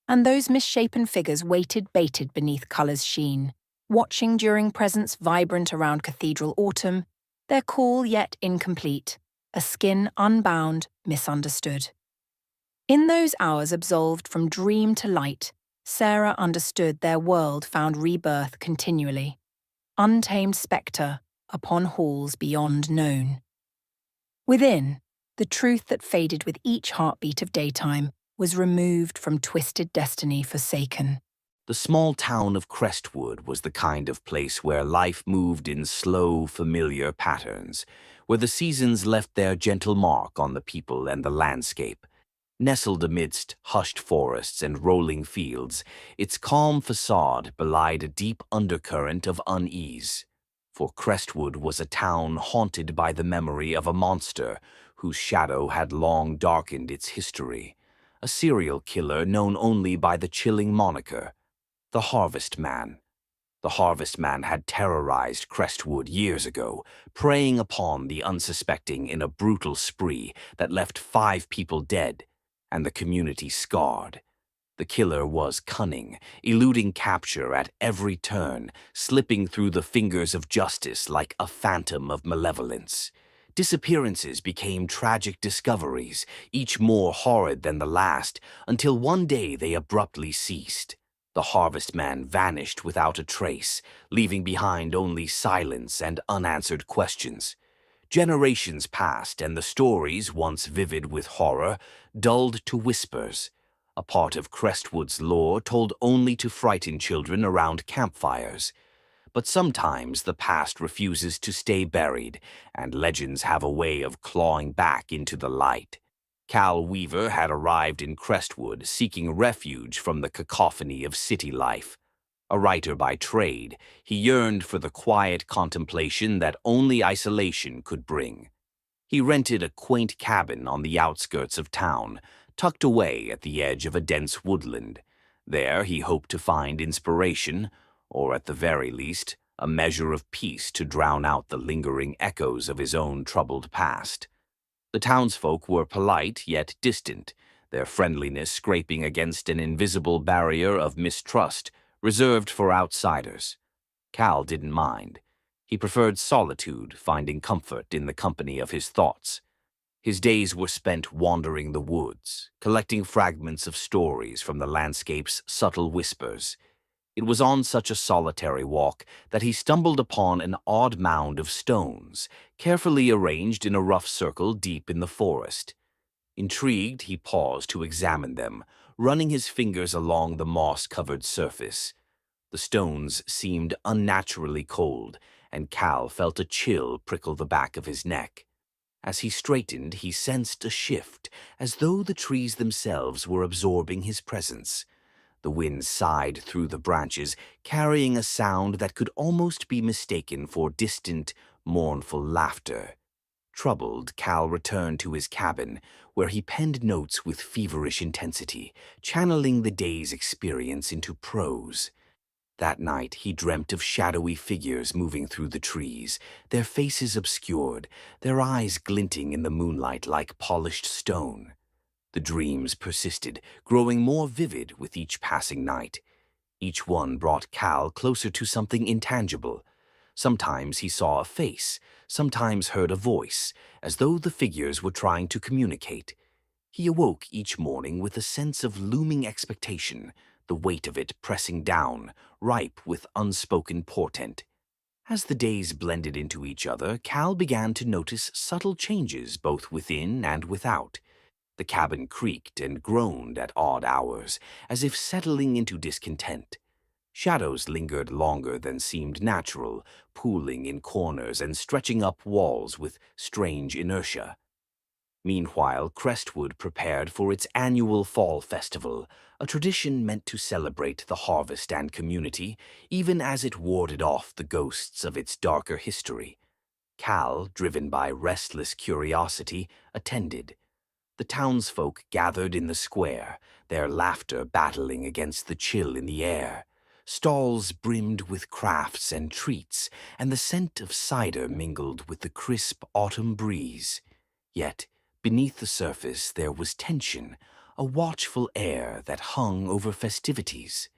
and those misshapen figures waited baited beneath colour's sheen, watching during presence vibrant around cathedral autumn, their call yet incomplete, a skin unbound, misunderstood. In those hours absolved from dream to light, Sarah understood their world found rebirth continually, untamed spectre upon halls beyond known. Within, the truth that faded with each heartbeat of daytime was removed from twisted destiny forsaken. The small town of Crestwood was the kind of place where life moved in slow, familiar patterns, where the seasons left their gentle mark on the people and the landscape. Nestled amidst hushed forests and rolling fields, its calm facade belied a deep undercurrent of unease. For Crestwood was a town haunted by the memory of a monster whose shadow had long darkened its history, a serial killer known only by the chilling moniker, the Harvest Man. The Harvest Man had terrorized Crestwood years ago, preying upon the unsuspecting in a brutal spree that left 5 people dead, and the community scarred. The killer was cunning, eluding capture at every turn, slipping through the fingers of justice like a phantom of malevolence. Disappearances became tragic discoveries, each more horrid than the last, until one day they abruptly ceased. The harvestman vanished without a trace, leaving behind only silence and unanswered questions. Generations passed, and the stories, once vivid with horror, dulled to whispers, a part of Crestwood's lore told only to frighten children around campfires. But sometimes the past refuses to stay buried, and legends have a way of clawing back into the light. Cal Weaver had arrived in Crestwood seeking refuge from the cacophony of city life. A writer by trade, he yearned for the quiet contemplation that only isolation could bring. He rented a quaint cabin on the outskirts of town, tucked away at the edge of a dense woodland. There he hoped to find inspiration, or at the very least, a measure of peace to drown out the lingering echoes of his own troubled past. The townsfolk were polite yet distant, their friendliness scraping against an invisible barrier of mistrust reserved for outsiders. Cal didn't mind. He preferred solitude, finding comfort in the company of his thoughts. His days were spent wandering the woods, collecting fragments of stories from the landscape's subtle whispers. It was on such a solitary walk that he stumbled upon an odd mound of stones, carefully arranged in a rough circle deep in the forest. Intrigued, he paused to examine them, running his fingers along the moss-covered surface. The stones seemed unnaturally cold, and Cal felt a chill prickle the back of his neck. As he straightened, he sensed a shift, as though the trees themselves were absorbing his presence. The wind sighed through the branches, carrying a sound that could almost be mistaken for distant, mournful laughter. Troubled, Cal returned to his cabin, where he penned notes with feverish intensity, channeling the day's experience into prose. That night he dreamt of shadowy figures moving through the trees, their faces obscured, their eyes glinting in the moonlight like polished stone. The dreams persisted, growing more vivid with each passing night. Each one brought Cal closer to something intangible. Sometimes he saw a face, sometimes heard a voice, as though the figures were trying to communicate. He awoke each morning with a sense of looming expectation, the weight of it pressing down, ripe with unspoken portent. As the days blended into each other, Cal began to notice subtle changes both within and without. The cabin creaked and groaned at odd hours, as if settling into discontent. Shadows lingered longer than seemed natural, pooling in corners and stretching up walls with strange inertia. Meanwhile, Crestwood prepared for its annual fall festival, a tradition meant to celebrate the harvest and community, even as it warded off the ghosts of its darker history. Cal, driven by restless curiosity, attended. The townsfolk gathered in the square, their laughter battling against the chill in the air. Stalls brimmed with crafts and treats, and the scent of cider mingled with the crisp autumn breeze. Yet, beneath the surface there was tension, a watchful air that hung over festivities.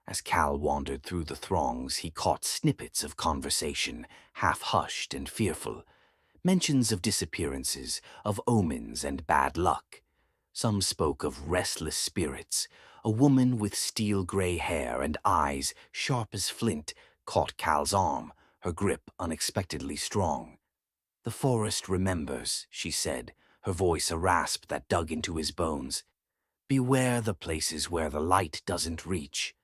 As Cal wandered through the throngs, he caught snippets of conversation, half-hushed and fearful. Mentions of disappearances, of omens and bad luck. Some spoke of restless spirits. A woman with steel-gray hair and eyes sharp as flint caught Cal's arm, her grip unexpectedly strong. "The forest remembers," she said, her voice a rasp that dug into his bones. "Beware the places where the light doesn't reach."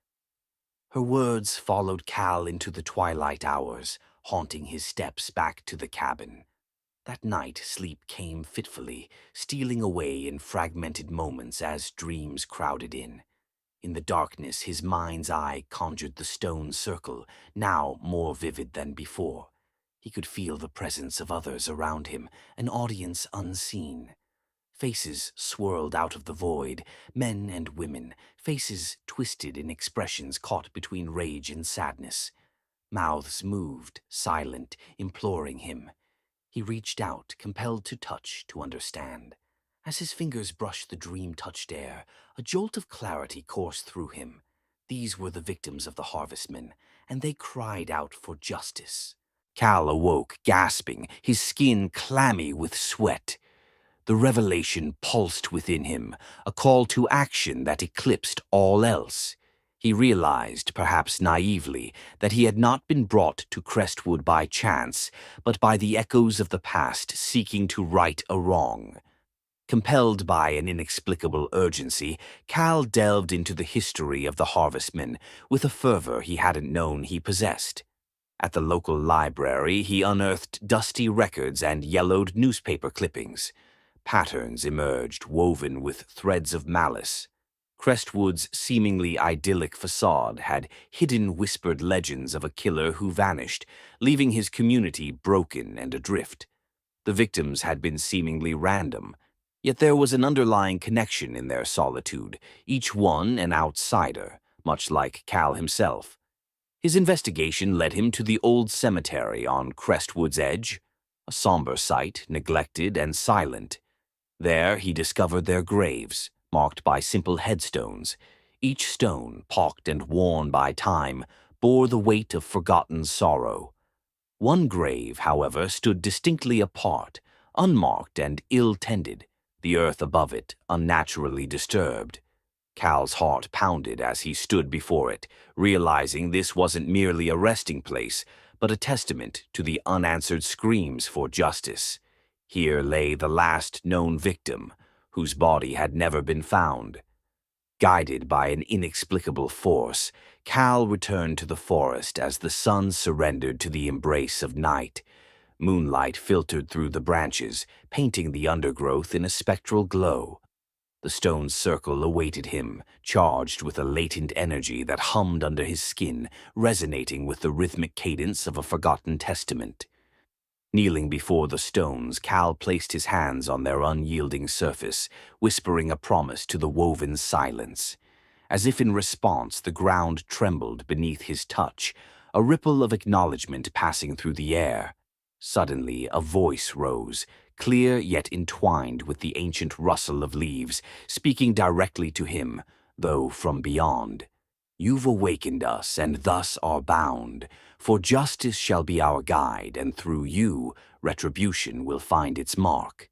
Her words followed Cal into the twilight hours, haunting his steps back to the cabin. That night sleep came fitfully, stealing away in fragmented moments as dreams crowded in. In the darkness his mind's eye conjured the stone circle, now more vivid than before. He could feel the presence of others around him, an audience unseen. Faces swirled out of the void, men and women, faces twisted in expressions caught between rage and sadness. Mouths moved, silent, imploring him. He reached out, compelled to touch, to understand. As his fingers brushed the dream-touched air, a jolt of clarity coursed through him. These were the victims of the harvestmen, and they cried out for justice. Cal awoke, gasping, his skin clammy with sweat. The revelation pulsed within him, a call to action that eclipsed all else. He realized, perhaps naively, that he had not been brought to Crestwood by chance, but by the echoes of the past seeking to right a wrong. Compelled by an inexplicable urgency, Cal delved into the history of the harvestmen with a fervor he hadn't known he possessed. At the local library, he unearthed dusty records and yellowed newspaper clippings. Patterns emerged, woven with threads of malice. Crestwood's seemingly idyllic facade had hidden whispered legends of a killer who vanished, leaving his community broken and adrift. The victims had been seemingly random, yet there was an underlying connection in their solitude, each one an outsider, much like Cal himself. His investigation led him to the old cemetery on Crestwood's edge, a somber site, neglected and silent. There he discovered their graves, marked by simple headstones. Each stone, pocked and worn by time, bore the weight of forgotten sorrow. One grave, however, stood distinctly apart, unmarked and ill-tended, the earth above it unnaturally disturbed. Cal's heart pounded as he stood before it, realizing this wasn't merely a resting place, but a testament to the unanswered screams for justice. Here lay the last known victim, whose body had never been found. Guided by an inexplicable force, Cal returned to the forest as the sun surrendered to the embrace of night. Moonlight filtered through the branches, painting the undergrowth in a spectral glow. The stone circle awaited him, charged with a latent energy that hummed under his skin, resonating with the rhythmic cadence of a forgotten testament. Kneeling before the stones, Cal placed his hands on their unyielding surface, whispering a promise to the woven silence. As if in response, the ground trembled beneath his touch, a ripple of acknowledgement passing through the air. Suddenly, a voice rose, clear yet entwined with the ancient rustle of leaves, speaking directly to him, though from beyond. "You've awakened us, and thus are bound. For justice shall be our guide, and through you, retribution will find its mark."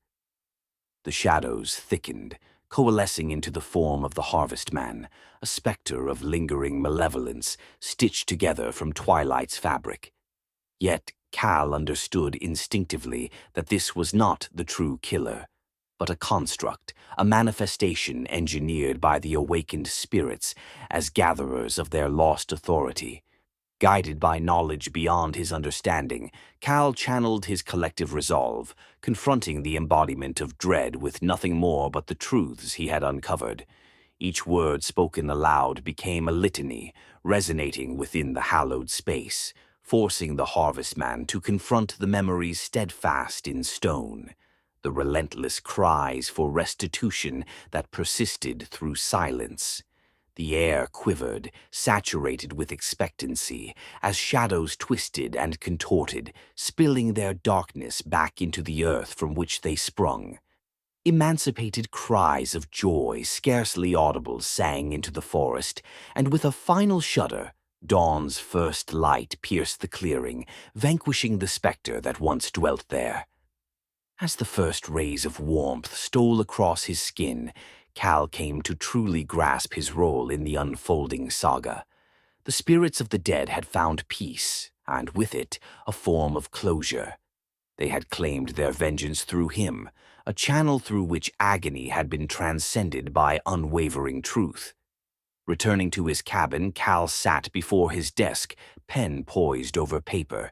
The shadows thickened, coalescing into the form of the harvestman, a specter of lingering malevolence, stitched together from twilight's fabric. Yet Cal understood instinctively that this was not the true killer, but a construct, a manifestation engineered by the awakened spirits as gatherers of their lost authority. Guided by knowledge beyond his understanding, Cal channeled his collective resolve, confronting the embodiment of dread with nothing more but the truths he had uncovered. Each word spoken aloud became a litany, resonating within the hallowed space, forcing the harvestman to confront the memories steadfast in stone, the relentless cries for restitution that persisted through silence. The air quivered, saturated with expectancy, as shadows twisted and contorted, spilling their darkness back into the earth from which they sprung. Emancipated cries of joy, scarcely audible, sang into the forest, and with a final shudder, dawn's first light pierced the clearing, vanquishing the specter that once dwelt there. As the first rays of warmth stole across his skin, Cal came to truly grasp his role in the unfolding saga. The spirits of the dead had found peace, and with it, a form of closure. They had claimed their vengeance through him, a channel through which agony had been transcended by unwavering truth. Returning to his cabin, Cal sat before his desk, pen poised over paper.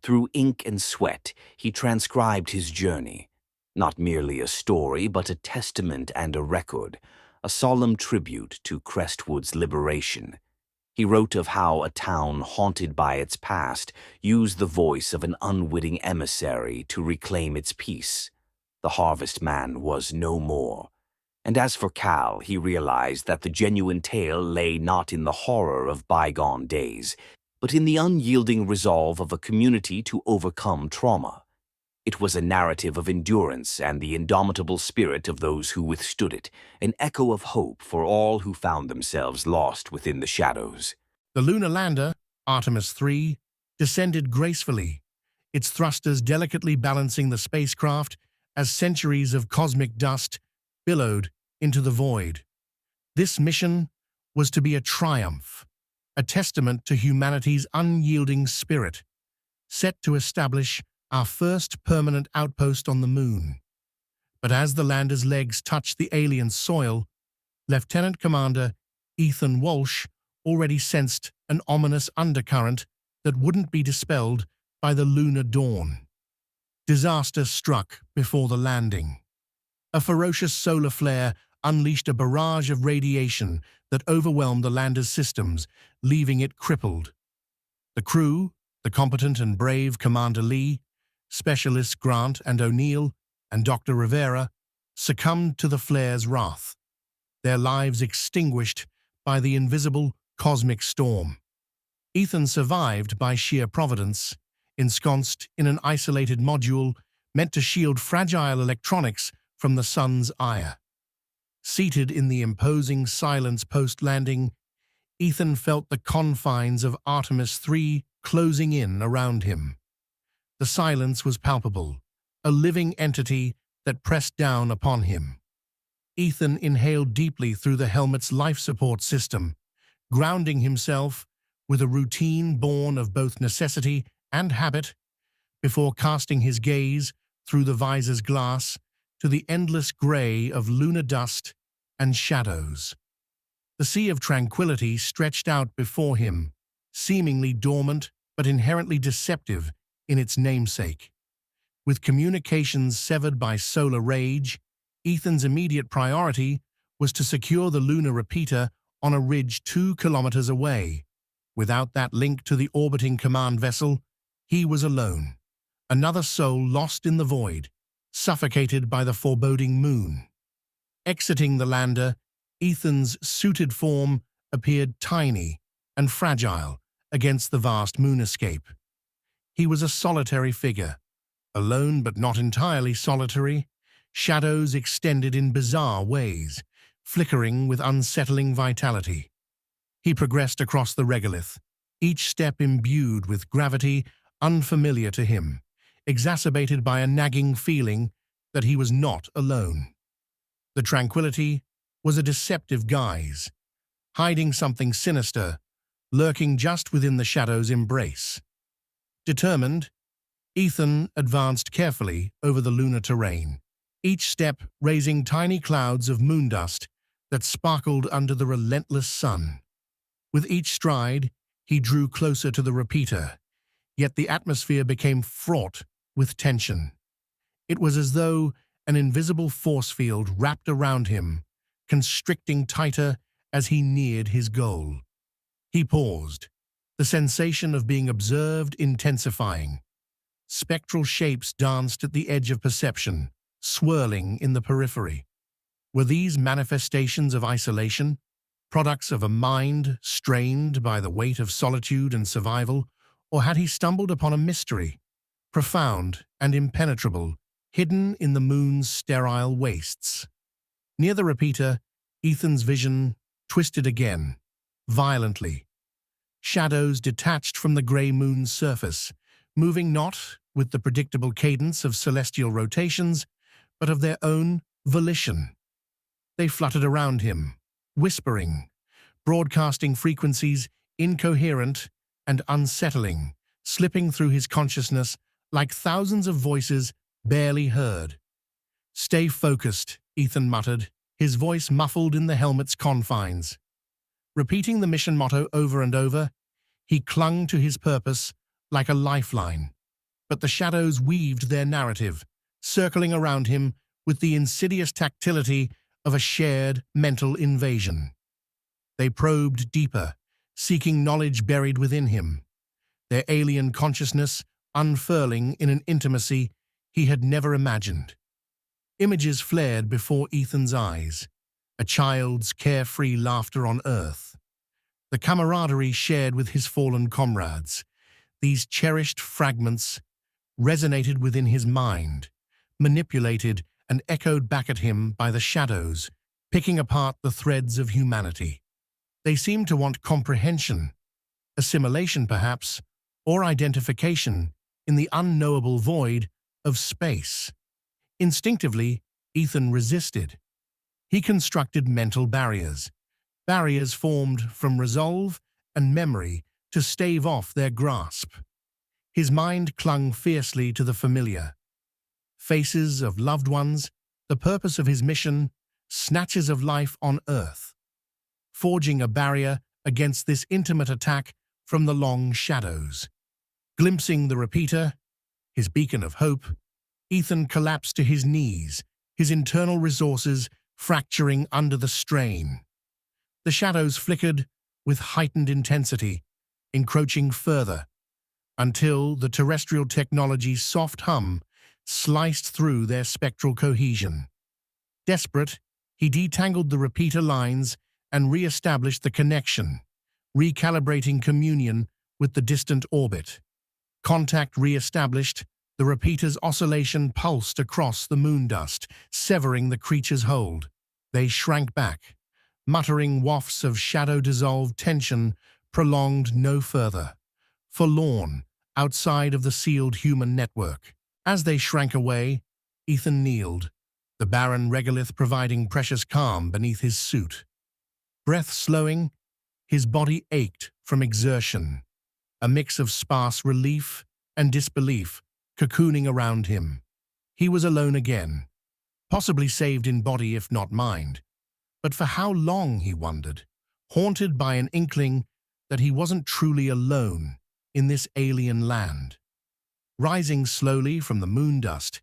Through ink and sweat, he transcribed his journey. Not merely a story, but a testament and a record, a solemn tribute to Crestwood's liberation. He wrote of how a town haunted by its past used the voice of an unwitting emissary to reclaim its peace. The harvestman was no more. And as for Cal, he realized that the genuine tale lay not in the horror of bygone days, but in the unyielding resolve of a community to overcome trauma. It was a narrative of endurance and the indomitable spirit of those who withstood it, an echo of hope for all who found themselves lost within the shadows. The lunar lander, Artemis III, descended gracefully, its thrusters delicately balancing the spacecraft as centuries of cosmic dust billowed into the void. This mission was to be a triumph, a testament to humanity's unyielding spirit, set to establish our first permanent outpost on the moon. But as the lander's legs touched the alien soil, Lieutenant Commander Ethan Walsh already sensed an ominous undercurrent that wouldn't be dispelled by the lunar dawn. Disaster struck before the landing. A ferocious solar flare unleashed a barrage of radiation that overwhelmed the lander's systems, leaving it crippled. The crew, the competent and brave Commander Lee, Specialists Grant and O'Neill, and Dr. Rivera, succumbed to the flare's wrath, their lives extinguished by the invisible cosmic storm. Ethan survived by sheer providence, ensconced in an isolated module meant to shield fragile electronics from the sun's ire. Seated in the imposing silence post-landing, Ethan felt the confines of Artemis III closing in around him. The silence was palpable, a living entity that pressed down upon him. Ethan inhaled deeply through the helmet's life support system, grounding himself with a routine born of both necessity and habit, before casting his gaze through the visor's glass to the endless gray of lunar dust and shadows. The sea of tranquility stretched out before him, seemingly dormant but inherently deceptive in its namesake. With communications severed by solar rage, Ethan's immediate priority was to secure the lunar repeater on a ridge 2 kilometers away. Without that link to the orbiting command vessel, he was alone, another soul lost in the void, suffocated by the foreboding moon. Exiting the lander, Ethan's suited form appeared tiny and fragile against the vast moonescape. He was a solitary figure, alone but not entirely solitary, shadows extended in bizarre ways, flickering with unsettling vitality. He progressed across the regolith, each step imbued with gravity unfamiliar to him, exacerbated by a nagging feeling that he was not alone. The tranquility was a deceptive guise, hiding something sinister, lurking just within the shadow's embrace. Determined, Ethan advanced carefully over the lunar terrain, each step raising tiny clouds of moondust that sparkled under the relentless sun. With each stride, he drew closer to the repeater, yet the atmosphere became fraught with tension. It was as though an invisible force field wrapped around him, constricting tighter as he neared his goal. He paused, the sensation of being observed intensifying. Spectral shapes danced at the edge of perception, swirling in the periphery. Were these manifestations of isolation, products of a mind strained by the weight of solitude and survival, or had he stumbled upon a mystery, profound and impenetrable, hidden in the moon's sterile wastes? Near the repeater, Ethan's vision twisted again, violently. Shadows detached from the grey moon's surface, moving not with the predictable cadence of celestial rotations, but of their own volition. They fluttered around him, whispering, broadcasting frequencies incoherent and unsettling, slipping through his consciousness like thousands of voices barely heard. "Stay focused," Ethan muttered, his voice muffled in the helmet's confines. Repeating the mission motto over and over, he clung to his purpose like a lifeline. But the shadows weaved their narrative, circling around him with the insidious tactility of a shared mental invasion. They probed deeper, seeking knowledge buried within him, their alien consciousness unfurling in an intimacy he had never imagined. Images flared before Ethan's eyes, a child's carefree laughter on Earth, the camaraderie shared with his fallen comrades. These cherished fragments resonated within his mind, manipulated and echoed back at him by the shadows, picking apart the threads of humanity. They seemed to want comprehension, assimilation perhaps, or identification in the unknowable void of space. Instinctively, Ethan resisted. He constructed mental barriers, barriers formed from resolve and memory to stave off their grasp. His mind clung fiercely to the familiar. Faces of loved ones, the purpose of his mission, snatches of life on Earth. Forging a barrier against this intimate attack from the long shadows. Glimpsing the repeater, his beacon of hope, Ethan collapsed to his knees, his internal resources fracturing under the strain. The shadows flickered with heightened intensity, encroaching further, until the terrestrial technology's soft hum sliced through their spectral cohesion. Desperate, he detangled the repeater lines and re-established the connection, recalibrating communion with the distant orbit. Contact re-established, the repeater's oscillation pulsed across the moondust, severing the creature's hold. They shrank back, muttering wafts of shadow-dissolved tension prolonged no further. Forlorn, outside of the sealed human network. As they shrank away, Ethan kneeled, the barren regolith providing precious calm beneath his suit. Breath slowing, his body ached from exertion, a mix of sparse relief and disbelief cocooning around him. He was alone again, possibly saved in body if not mind. But for how long, he wondered, haunted by an inkling that he wasn't truly alone in this alien land. Rising slowly from the moon dust,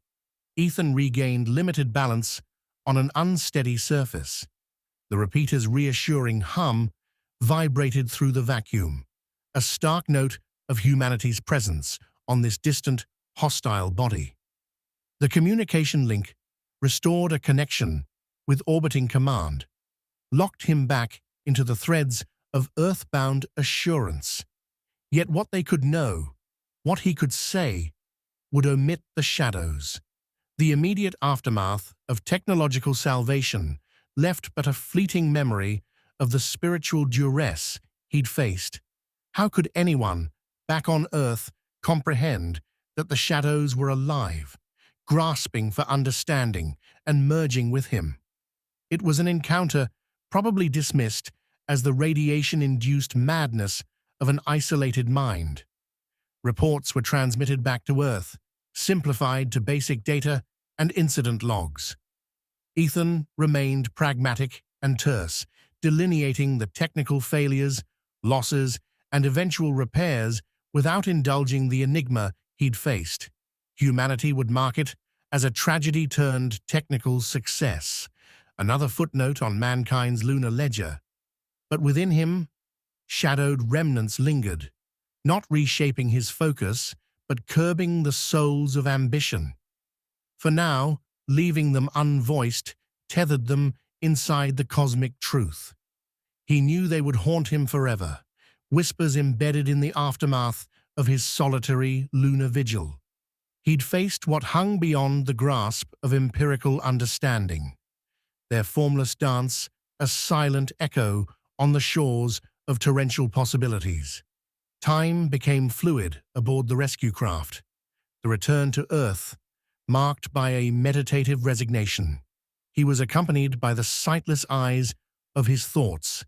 Ethan regained limited balance on an unsteady surface. The repeater's reassuring hum vibrated through the vacuum, a stark note of humanity's presence on this distant, hostile body. The communication link restored a connection with orbiting command, locked him back into the threads of earthbound assurance. Yet what they could know, what he could say, would omit the shadows. The immediate aftermath of technological salvation left but a fleeting memory of the spiritual duress he'd faced. How could anyone, back on Earth, comprehend that the shadows were alive, grasping for understanding and merging with him? It was an encounter probably dismissed as the radiation-induced madness of an isolated mind. Reports were transmitted back to Earth, simplified to basic data and incident logs. Ethan remained pragmatic and terse, delineating the technical failures, losses, and eventual repairs without indulging the enigma he'd faced. Humanity would mark it as a tragedy turned technical success, another footnote on mankind's lunar ledger. But within him, shadowed remnants lingered, not reshaping his focus, but curbing the souls of ambition. For now, leaving them unvoiced, tethered them inside the cosmic truth. He knew they would haunt him forever, whispers embedded in the aftermath of his solitary lunar vigil. He'd faced what hung beyond the grasp of empirical understanding, their formless dance a silent echo on the shores of torrential possibilities. Time became fluid aboard the rescue craft, the return to Earth marked by a meditative resignation. He was accompanied by the sightless eyes of his thoughts,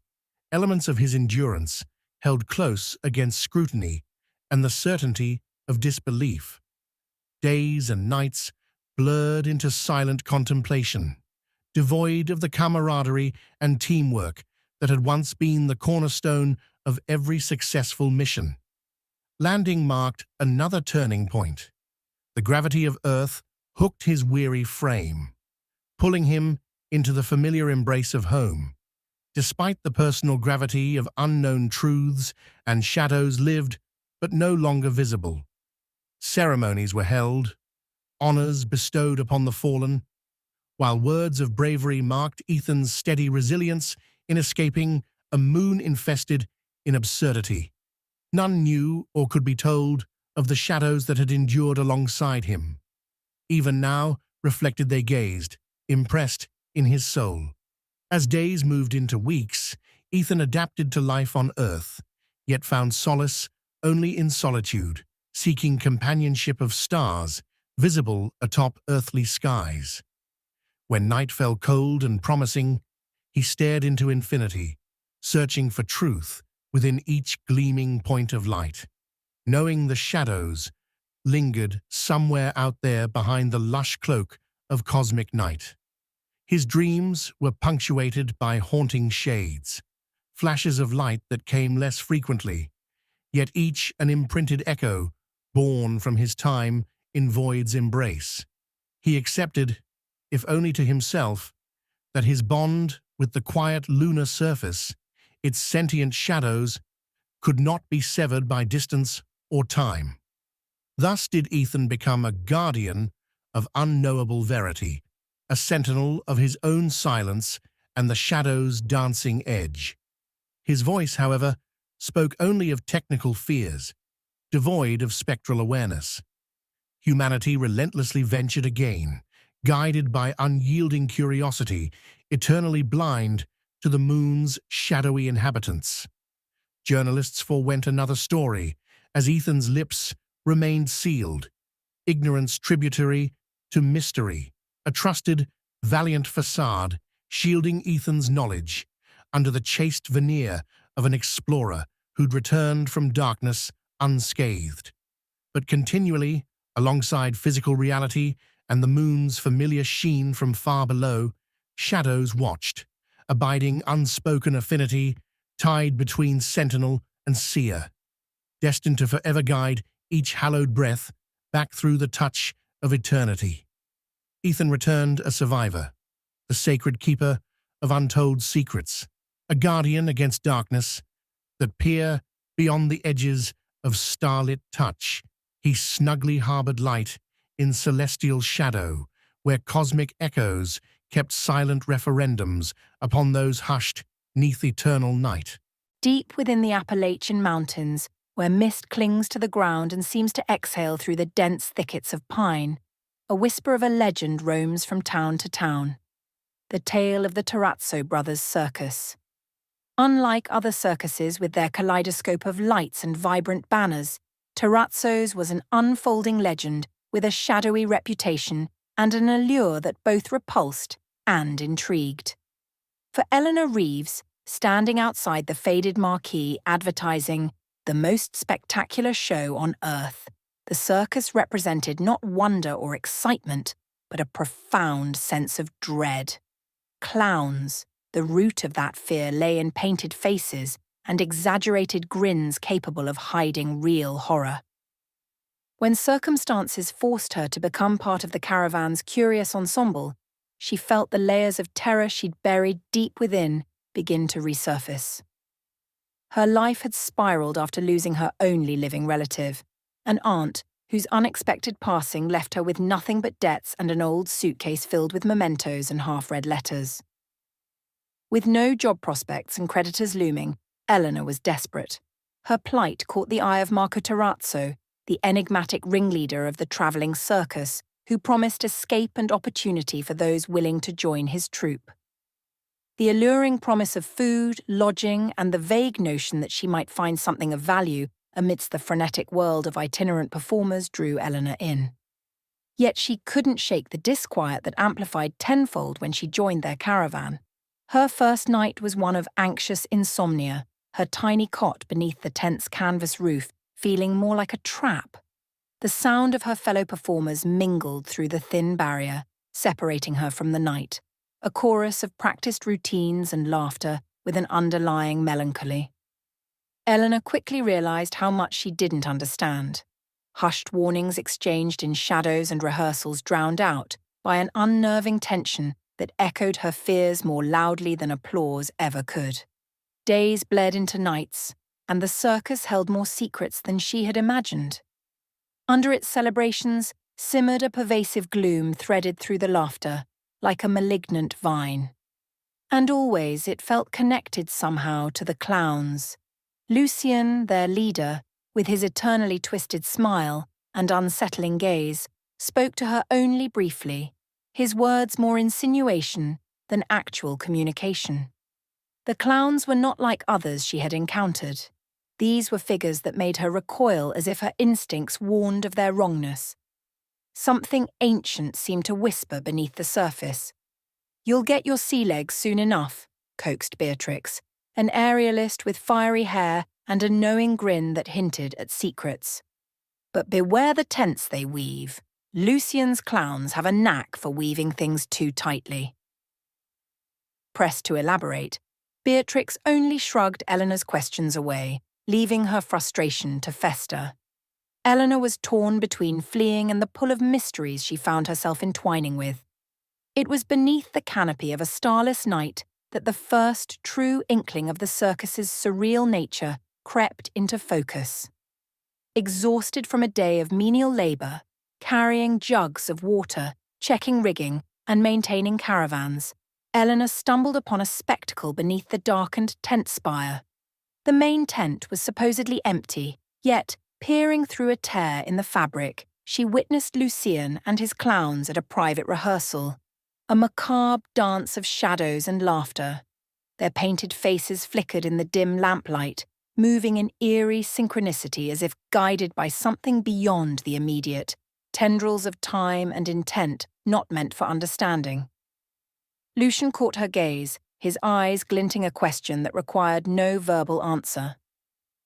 elements of his endurance held close against scrutiny and the certainty of disbelief. Days and nights blurred into silent contemplation, devoid of the camaraderie and teamwork that had once been the cornerstone of every successful mission. Landing marked another turning point. The gravity of Earth hooked his weary frame, pulling him into the familiar embrace of home. Despite the personal gravity of unknown truths and shadows lived, but no longer visible. Ceremonies were held, honors bestowed upon the fallen, while words of bravery marked Ethan's steady resilience in escaping a moon infested in absurdity. None knew or could be told of the shadows that had endured alongside him. Even now, reflected they gazed, impressed in his soul. As days moved into weeks, Ethan adapted to life on Earth, yet found solace only in solitude, seeking companionship of stars visible atop earthly skies. When night fell cold and promising, he stared into infinity, searching for truth within each gleaming point of light, knowing the shadows lingered somewhere out there behind the lush cloak of cosmic night. His dreams were punctuated by haunting shades, flashes of light that came less frequently, yet each an imprinted echo born from his time in void's embrace. He accepted, if only to himself, that his bond with the quiet lunar surface, its sentient shadows, could not be severed by distance or time. Thus did Ethan become a guardian of unknowable verity, a sentinel of his own silence and the shadow's dancing edge. His voice, however, spoke only of technical fears, devoid of spectral awareness. Humanity relentlessly ventured again, guided by unyielding curiosity, eternally blind to the moon's shadowy inhabitants. Journalists forewent another story, as Ethan's lips remained sealed, ignorance tributary to mystery, a trusted, valiant facade shielding Ethan's knowledge under the chaste veneer of an explorer who'd returned from darkness unscathed. But continually, alongside physical reality and the moon's familiar sheen from far below, shadows watched, abiding unspoken affinity tied between sentinel and seer, destined to forever guide each hallowed breath back through the touch of eternity. Ethan returned a survivor, the sacred keeper of untold secrets, a guardian against darkness that peer beyond the edges of starlit touch. He snugly harbored light in celestial shadow, where cosmic echoes kept silent referendums upon those hushed neath eternal night. Deep within the Appalachian Mountains, where mist clings to the ground and seems to exhale through the dense thickets of pine, a whisper of a legend roams from town to town. The tale of the Terrazzo Brothers Circus. Unlike other circuses with their kaleidoscope of lights and vibrant banners, Terrazzo's was an unfolding legend with a shadowy reputation and an allure that both repulsed and intrigued. For Eleanor Reeves, standing outside the faded marquee advertising the most spectacular show on Earth, the circus represented not wonder or excitement, but a profound sense of dread. Clowns, the root of that fear lay in painted faces and exaggerated grins capable of hiding real horror. When circumstances forced her to become part of the caravan's curious ensemble, she felt the layers of terror she'd buried deep within begin to resurface. Her life had spiraled after losing her only living relative, an aunt whose unexpected passing left her with nothing but debts and an old suitcase filled with mementos and half-read letters. With no job prospects and creditors looming, Eleanor was desperate. Her plight caught the eye of Marco Terrazzo, the enigmatic ringleader of the travelling circus, who promised escape and opportunity for those willing to join his troupe. The alluring promise of food, lodging, and the vague notion that she might find something of value amidst the frenetic world of itinerant performers drew Eleanor in. Yet she couldn't shake the disquiet that amplified tenfold when she joined their caravan. Her first night was one of anxious insomnia, her tiny cot beneath the tense canvas roof feeling more like a trap. The sound of her fellow performers mingled through the thin barrier, separating her from the night, a chorus of practiced routines and laughter with an underlying melancholy. Eleanor quickly realized how much she didn't understand. Hushed warnings exchanged in shadows and rehearsals drowned out by an unnerving tension that echoed her fears more loudly than applause ever could. Days bled into nights, and the circus held more secrets than she had imagined. Under its celebrations simmered a pervasive gloom threaded through the laughter, like a malignant vine. And always it felt connected somehow to the clowns. Lucien, their leader, with his eternally twisted smile and unsettling gaze, spoke to her only briefly, his words more insinuation than actual communication. The clowns were not like others she had encountered. These were figures that made her recoil as if her instincts warned of their wrongness. Something ancient seemed to whisper beneath the surface. "You'll get your sea legs soon enough," coaxed Beatrix, an aerialist with fiery hair and a knowing grin that hinted at secrets. "But beware the tents they weave. Lucian's clowns have a knack for weaving things too tightly." Pressed to elaborate, Beatrix only shrugged Eleanor's questions away, leaving her frustration to fester. Eleanor was torn between fleeing and the pull of mysteries she found herself entwining with. It was beneath the canopy of a starless night that the first true inkling of the circus's surreal nature crept into focus. Exhausted from a day of menial labour, carrying jugs of water, checking rigging, and maintaining caravans, Eleanor stumbled upon a spectacle beneath the darkened tent spire. The main tent was supposedly empty, yet, peering through a tear in the fabric, she witnessed Lucian and his clowns at a private rehearsal, a macabre dance of shadows and laughter. Their painted faces flickered in the dim lamplight, moving in eerie synchronicity as if guided by something beyond the immediate, tendrils of time and intent not meant for understanding. Lucian caught her gaze, his eyes glinting a question that required no verbal answer.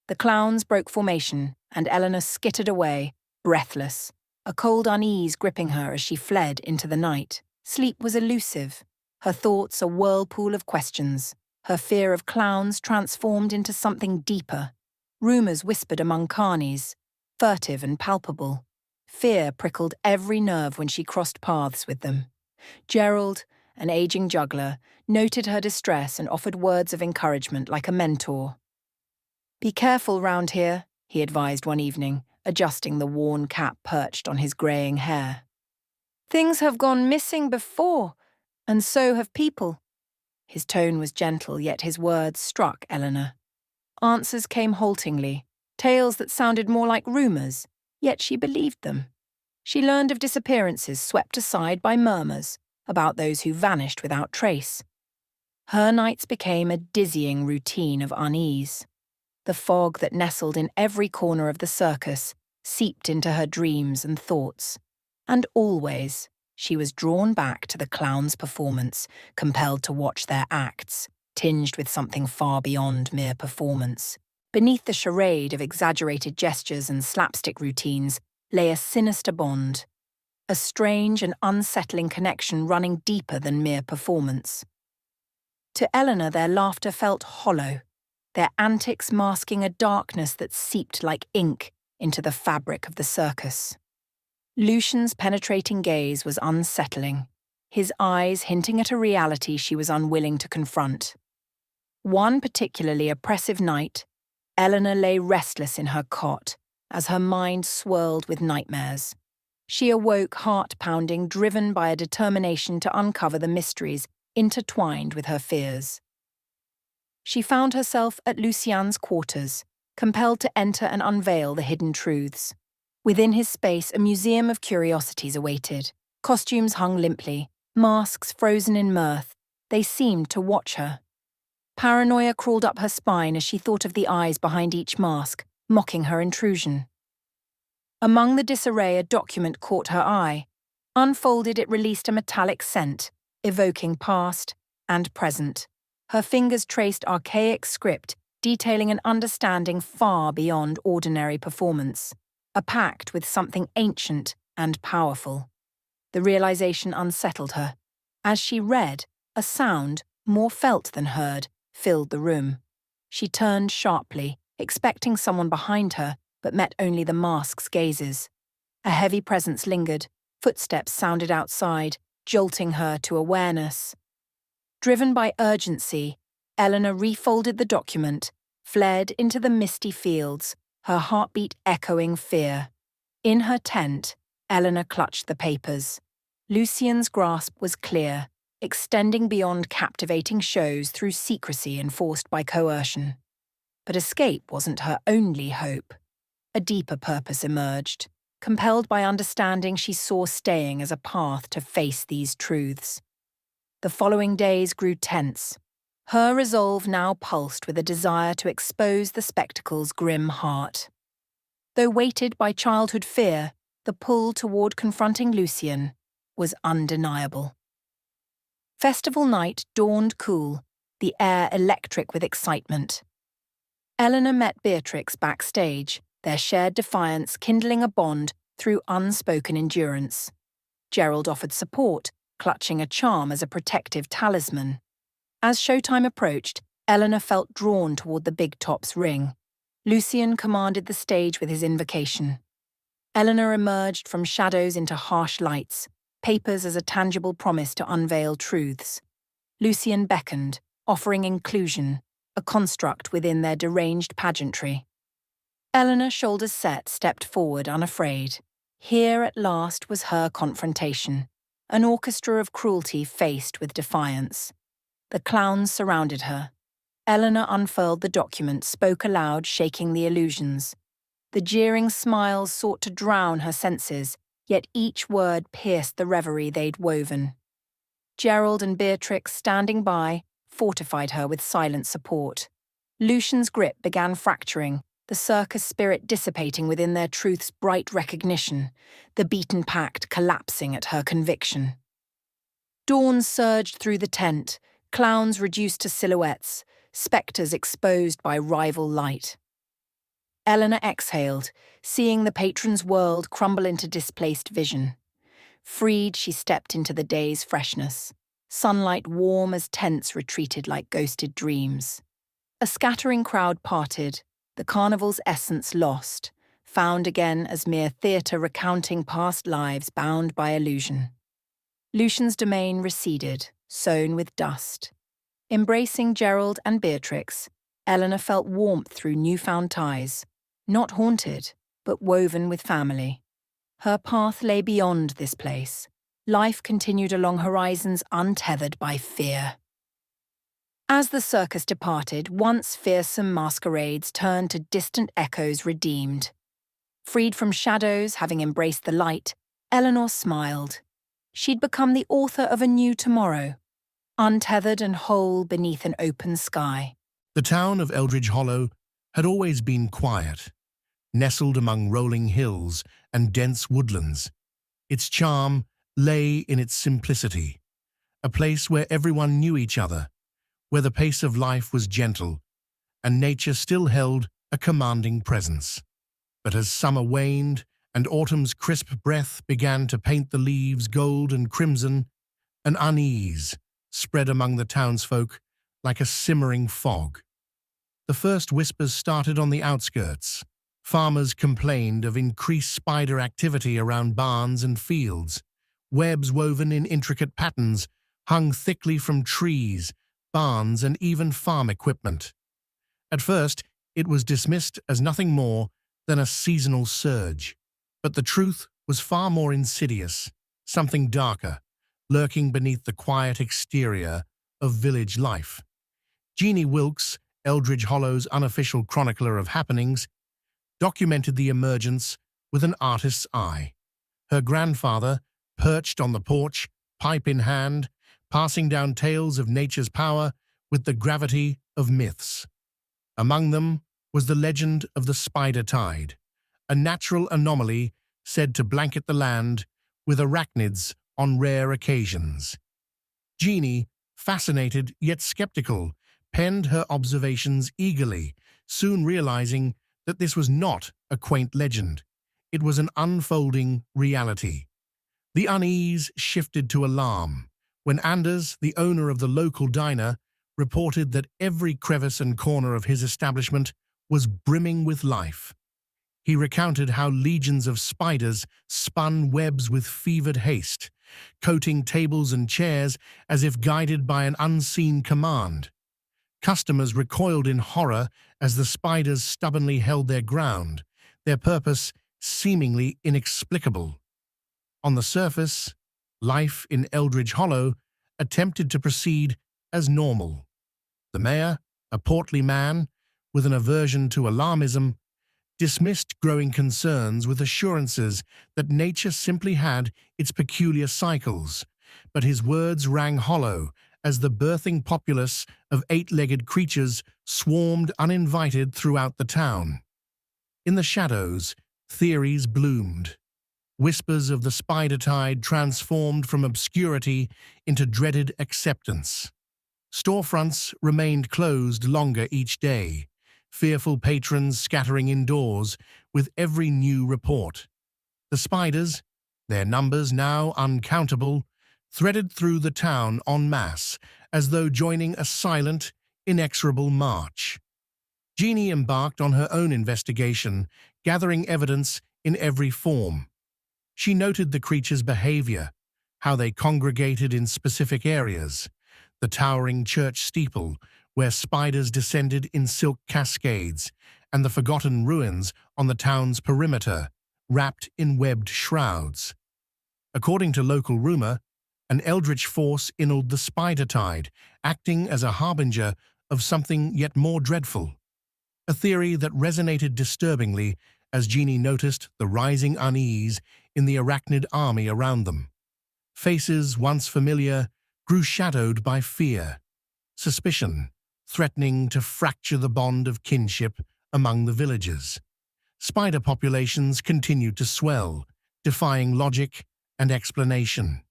The clowns broke formation, and Eleanor skittered away, breathless, a cold unease gripping her as she fled into the night. Sleep was elusive, her thoughts a whirlpool of questions, her fear of clowns transformed into something deeper. Rumours whispered among carnies, furtive and palpable. Fear prickled every nerve when she crossed paths with them. Gerald, an aging juggler, noted her distress and offered words of encouragement like a mentor. "Be careful round here," he advised one evening, adjusting the worn cap perched on his greying hair. "Things have gone missing before, and so have people." His tone was gentle, yet his words struck Eleanor. Answers came haltingly, tales that sounded more like rumours, yet she believed them. She learned of disappearances swept aside by murmurs about those who vanished without trace. Her nights became a dizzying routine of unease. The fog that nestled in every corner of the circus seeped into her dreams and thoughts. And always, she was drawn back to the clown's performance, compelled to watch their acts, tinged with something far beyond mere performance. Beneath the charade of exaggerated gestures and slapstick routines lay a sinister bond, a strange and unsettling connection running deeper than mere performance. To Eleanor, their laughter felt hollow, their antics masking a darkness that seeped like ink into the fabric of the circus. Lucian's penetrating gaze was unsettling, his eyes hinting at a reality she was unwilling to confront. One particularly oppressive night, Eleanor lay restless in her cot as her mind swirled with nightmares. She awoke heart-pounding, driven by a determination to uncover the mysteries intertwined with her fears. She found herself at Lucian's quarters, compelled to enter and unveil the hidden truths. Within his space, a museum of curiosities awaited. Costumes hung limply, masks frozen in mirth. They seemed to watch her. Paranoia crawled up her spine as she thought of the eyes behind each mask, mocking her intrusion. Among the disarray, a document caught her eye. Unfolded, it released a metallic scent, evoking past and present. Her fingers traced archaic script, detailing an understanding far beyond ordinary performance, a pact with something ancient and powerful. The realization unsettled her. As she read, a sound, more felt than heard, filled the room. She turned sharply, expecting someone behind her, but met only the mask's gazes. A heavy presence lingered, footsteps sounded outside, jolting her to awareness. Driven by urgency, Eleanor refolded the document, fled into the misty fields, her heartbeat echoing fear. In her tent, Eleanor clutched the papers. Lucian's grasp was clear, extending beyond captivating shows through secrecy enforced by coercion. But escape wasn't her only hope. A deeper purpose emerged, compelled by understanding she saw staying as a path to face these truths. The following days grew tense. Her resolve now pulsed with a desire to expose the spectacle's grim heart. Though weighted by childhood fear, the pull toward confronting Lucien was undeniable. Festival night dawned cool, the air electric with excitement. Eleanor met Beatrix backstage, their shared defiance kindling a bond through unspoken endurance. Gerald offered support, clutching a charm as a protective talisman. As showtime approached, Eleanor felt drawn toward the big top's ring. Lucien commanded the stage with his invocation. Eleanor emerged from shadows into harsh lights, papers as a tangible promise to unveil truths. Lucien beckoned, offering inclusion, a construct within their deranged pageantry. Eleanor, shoulders set, stepped forward unafraid. Here at last was her confrontation, an orchestra of cruelty faced with defiance. The clowns surrounded her. Eleanor unfurled the document, spoke aloud, shaking the illusions. The jeering smiles sought to drown her senses, yet each word pierced the reverie they'd woven. Gerald and Beatrix, standing by, fortified her with silent support. Lucian's grip began fracturing, the circus spirit dissipating within their truth's bright recognition, the beaten pact collapsing at her conviction. Dawn surged through the tent, clowns reduced to silhouettes, spectres exposed by rival light. Eleanor exhaled, seeing the patron's world crumble into displaced vision. Freed, she stepped into the day's freshness, sunlight warm as tents retreated like ghosted dreams. A scattering crowd parted, the carnival's essence lost, found again as mere theatre recounting past lives bound by illusion. Lucian's domain receded, sown with dust. Embracing Gerald and Beatrix, Eleanor felt warmth through newfound ties, not haunted, but woven with family. Her path lay beyond this place. Life continued along horizons untethered by fear. As the circus departed, once fearsome masquerades turned to distant echoes redeemed. Freed from shadows, having embraced the light, Eleanor smiled. She'd become the author of a new tomorrow, untethered and whole beneath an open sky. The town of Eldridge Hollow had always been quiet, nestled among rolling hills and dense woodlands. Its charm lay in its simplicity, a place where everyone knew each other, where the pace of life was gentle, and nature still held a commanding presence. But as summer waned and autumn's crisp breath began to paint the leaves gold and crimson, an unease spread among the townsfolk like a simmering fog. The first whispers started on the outskirts. Farmers complained of increased spider activity around barns and fields. Webs woven in intricate patterns hung thickly from trees, barns, and even farm equipment. At first, it was dismissed as nothing more than a seasonal surge. But the truth was far more insidious, something darker, lurking beneath the quiet exterior of village life. Jeannie Wilkes, Eldridge Hollow's unofficial chronicler of happenings, documented the emergence with an artist's eye. Her grandfather, perched on the porch, pipe in hand, passing down tales of nature's power with the gravity of myths. Among them was the legend of the spider tide, a natural anomaly said to blanket the land with arachnids on rare occasions. Jeannie, fascinated yet skeptical, penned her observations eagerly, soon realizing that this was not a quaint legend. It was an unfolding reality. The unease shifted to alarm when Anders, the owner of the local diner, reported that every crevice and corner of his establishment was brimming with life. He recounted how legions of spiders spun webs with fevered haste, coating tables and chairs as if guided by an unseen command. Customers recoiled in horror as the spiders stubbornly held their ground, their purpose seemingly inexplicable. On the surface, life in Eldridge Hollow attempted to proceed as normal. The mayor, a portly man with an aversion to alarmism, dismissed growing concerns with assurances that nature simply had its peculiar cycles, but his words rang hollow as the birthing populace of eight-legged creatures swarmed uninvited throughout the town. In the shadows, theories bloomed. Whispers of the spider tide transformed from obscurity into dreaded acceptance. Storefronts remained closed longer each day, fearful patrons scattering indoors with every new report. The spiders, their numbers now uncountable, threaded through the town en masse as though joining a silent, inexorable march. Jeannie embarked on her own investigation, gathering evidence in every form. She noted the creatures' behavior, how they congregated in specific areas, the towering church steeple, where spiders descended in silk cascades, and the forgotten ruins on the town's perimeter, wrapped in webbed shrouds. According to local rumor, an eldritch force inhaled the spider tide, acting as a harbinger of something yet more dreadful. A theory that resonated disturbingly as Jeannie noticed the rising unease in the arachnid army around them. Faces once familiar grew shadowed by fear, suspicion, threatening to fracture the bond of kinship among the villagers. Spider populations continued to swell, defying logic and explanation.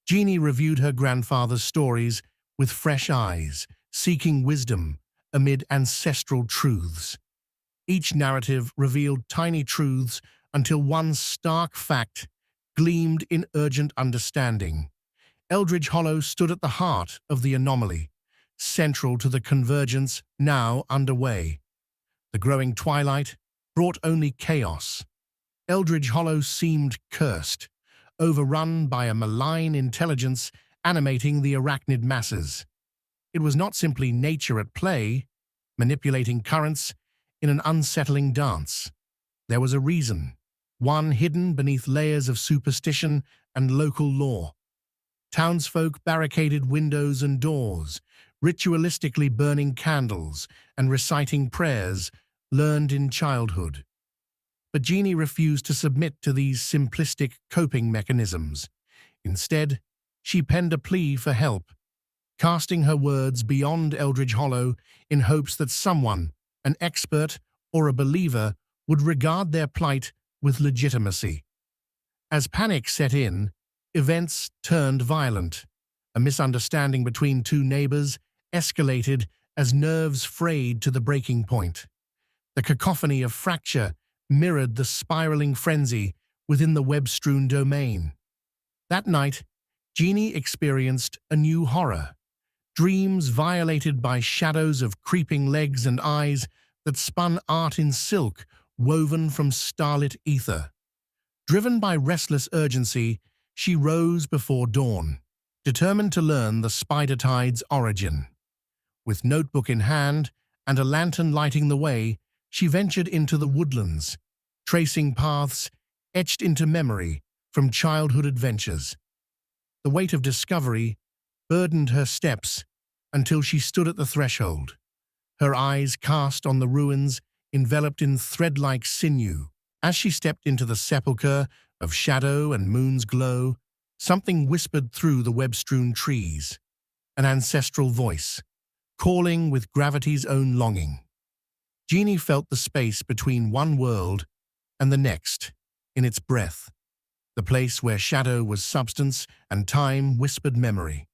Jeannie reviewed her grandfather's stories with fresh eyes, seeking wisdom amid ancestral truths. Each narrative revealed tiny truths until one stark fact gleamed in urgent understanding. Eldridge Hollow stood at the heart of the anomaly, central to the convergence now underway. The growing twilight brought only chaos. Eldridge Hollow seemed cursed, overrun by a malign intelligence animating the arachnid masses. It was not simply nature at play, manipulating currents in an unsettling dance. There was a reason, one hidden beneath layers of superstition and local lore. Townsfolk barricaded windows and doors, ritualistically burning candles and reciting prayers learned in childhood. But Jeannie refused to submit to these simplistic coping mechanisms. Instead, she penned a plea for help, casting her words beyond Eldridge Hollow in hopes that someone, an expert or a believer, would regard their plight with legitimacy. As panic set in, events turned violent. A misunderstanding between two neighbors escalated as nerves frayed to the breaking point. The cacophony of fracture mirrored the spiraling frenzy within the web-strewn domain. That night, Jeannie experienced a new horror. Dreams violated by shadows of creeping legs and eyes that spun art in silk woven from starlit ether. Driven by restless urgency, she rose before dawn, determined to learn the spider tide's origin. With notebook in hand and a lantern lighting the way, she ventured into the woodlands, tracing paths etched into memory from childhood adventures. The weight of discovery burdened her steps until she stood at the threshold, her eyes cast on the ruins enveloped in thread-like sinew. As she stepped into the sepulchre of shadow and moon's glow, something whispered through the web-strewn trees, an ancestral voice, calling with gravity's own longing. Jeannie felt the space between one world and the next in its breath, the place where shadow was substance and time whispered memory.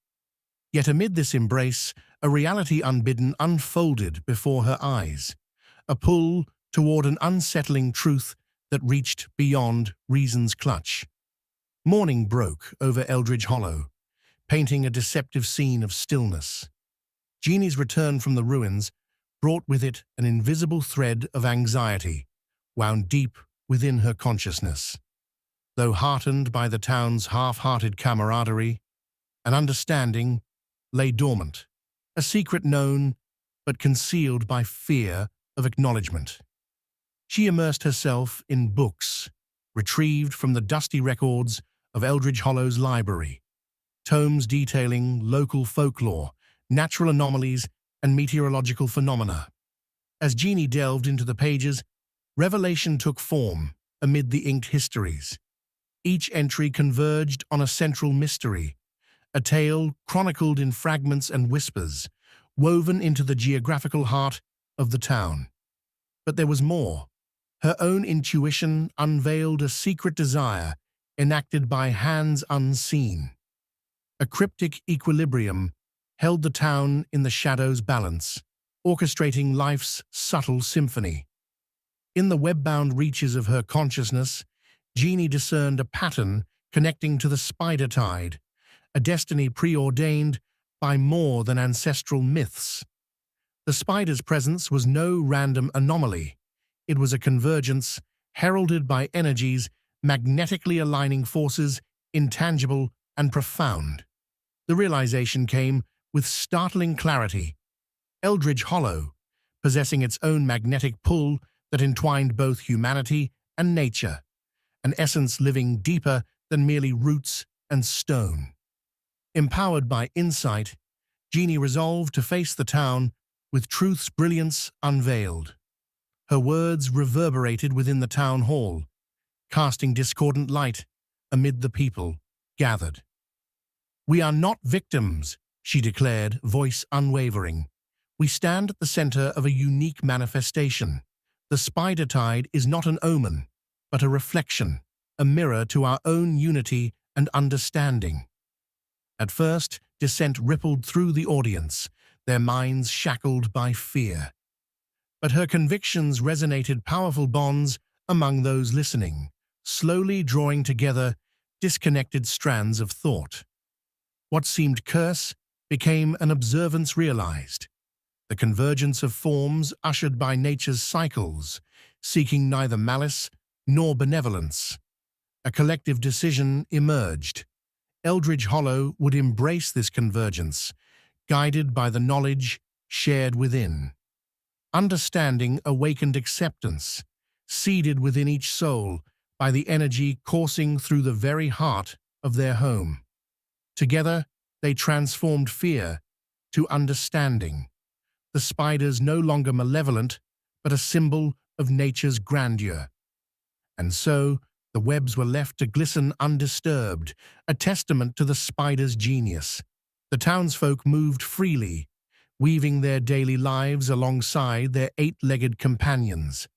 Yet amid this embrace, a reality unbidden unfolded before her eyes, a pull toward an unsettling truth that reached beyond reason's clutch. Morning broke over Eldridge Hollow, painting a deceptive scene of stillness. Jeannie's return from the ruins brought with it an invisible thread of anxiety, wound deep within her consciousness. Though heartened by the town's half-hearted camaraderie, an understanding lay dormant, a secret known but concealed by fear of acknowledgement. She immersed herself in books, retrieved from the dusty records of Eldridge Hollow's library, tomes detailing local folklore, natural anomalies, and meteorological phenomena. As Jeannie delved into the pages, Revelation took form amid the inked histories. Each entry converged on a central mystery, a tale chronicled in fragments and whispers, woven into the geographical heart of the town. But there was more. Her own intuition unveiled a secret desire enacted by hands unseen. A cryptic equilibrium held the town in the shadow's balance, orchestrating life's subtle symphony. In the web-bound reaches of her consciousness, Jeannie discerned a pattern connecting to the spider tide, a destiny preordained by more than ancestral myths. The spider's presence was no random anomaly. It was a convergence heralded by energies magnetically aligning forces intangible and profound. The realization came with startling clarity. Eldridge Hollow, possessing its own magnetic pull that entwined both humanity and nature, an essence living deeper than merely roots and stone. Empowered by insight, Jeannie resolved to face the town with truth's brilliance unveiled. Her words reverberated within the town hall, casting discordant light amid the people gathered. "We are not victims," she declared, voice unwavering. "We stand at the center of a unique manifestation. The spider tide is not an omen, but a reflection, a mirror to our own unity and understanding." At first, dissent rippled through the audience, their minds shackled by fear. But her convictions resonated powerful bonds among those listening, slowly drawing together disconnected strands of thought. What seemed curse became an observance realized, the convergence of forms ushered by nature's cycles, seeking neither malice nor benevolence. A collective decision emerged. Eldridge Hollow would embrace this convergence, guided by the knowledge shared within. Understanding awakened acceptance, seeded within each soul by the energy coursing through the very heart of their home. Together, they transformed fear to understanding. The spiders no longer malevolent, but a symbol of nature's grandeur. And so, the webs were left to glisten undisturbed, a testament to the spider's genius. The townsfolk moved freely, weaving their daily lives alongside their eight-legged companions.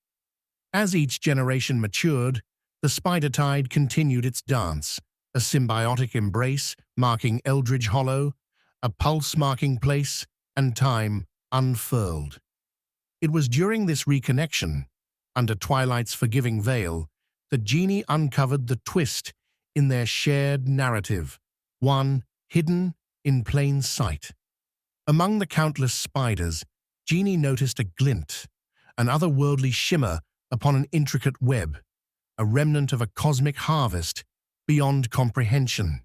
As each generation matured, the spider tide continued its dance, a symbiotic embrace marking Eldridge Hollow, a pulse marking place and time unfurled. It was during this reconnection, under Twilight's forgiving veil, that Jeannie uncovered the twist in their shared narrative, one hidden in plain sight. Among the countless spiders, Jeannie noticed a glint, an otherworldly shimmer upon an intricate web, a remnant of a cosmic harvest beyond comprehension.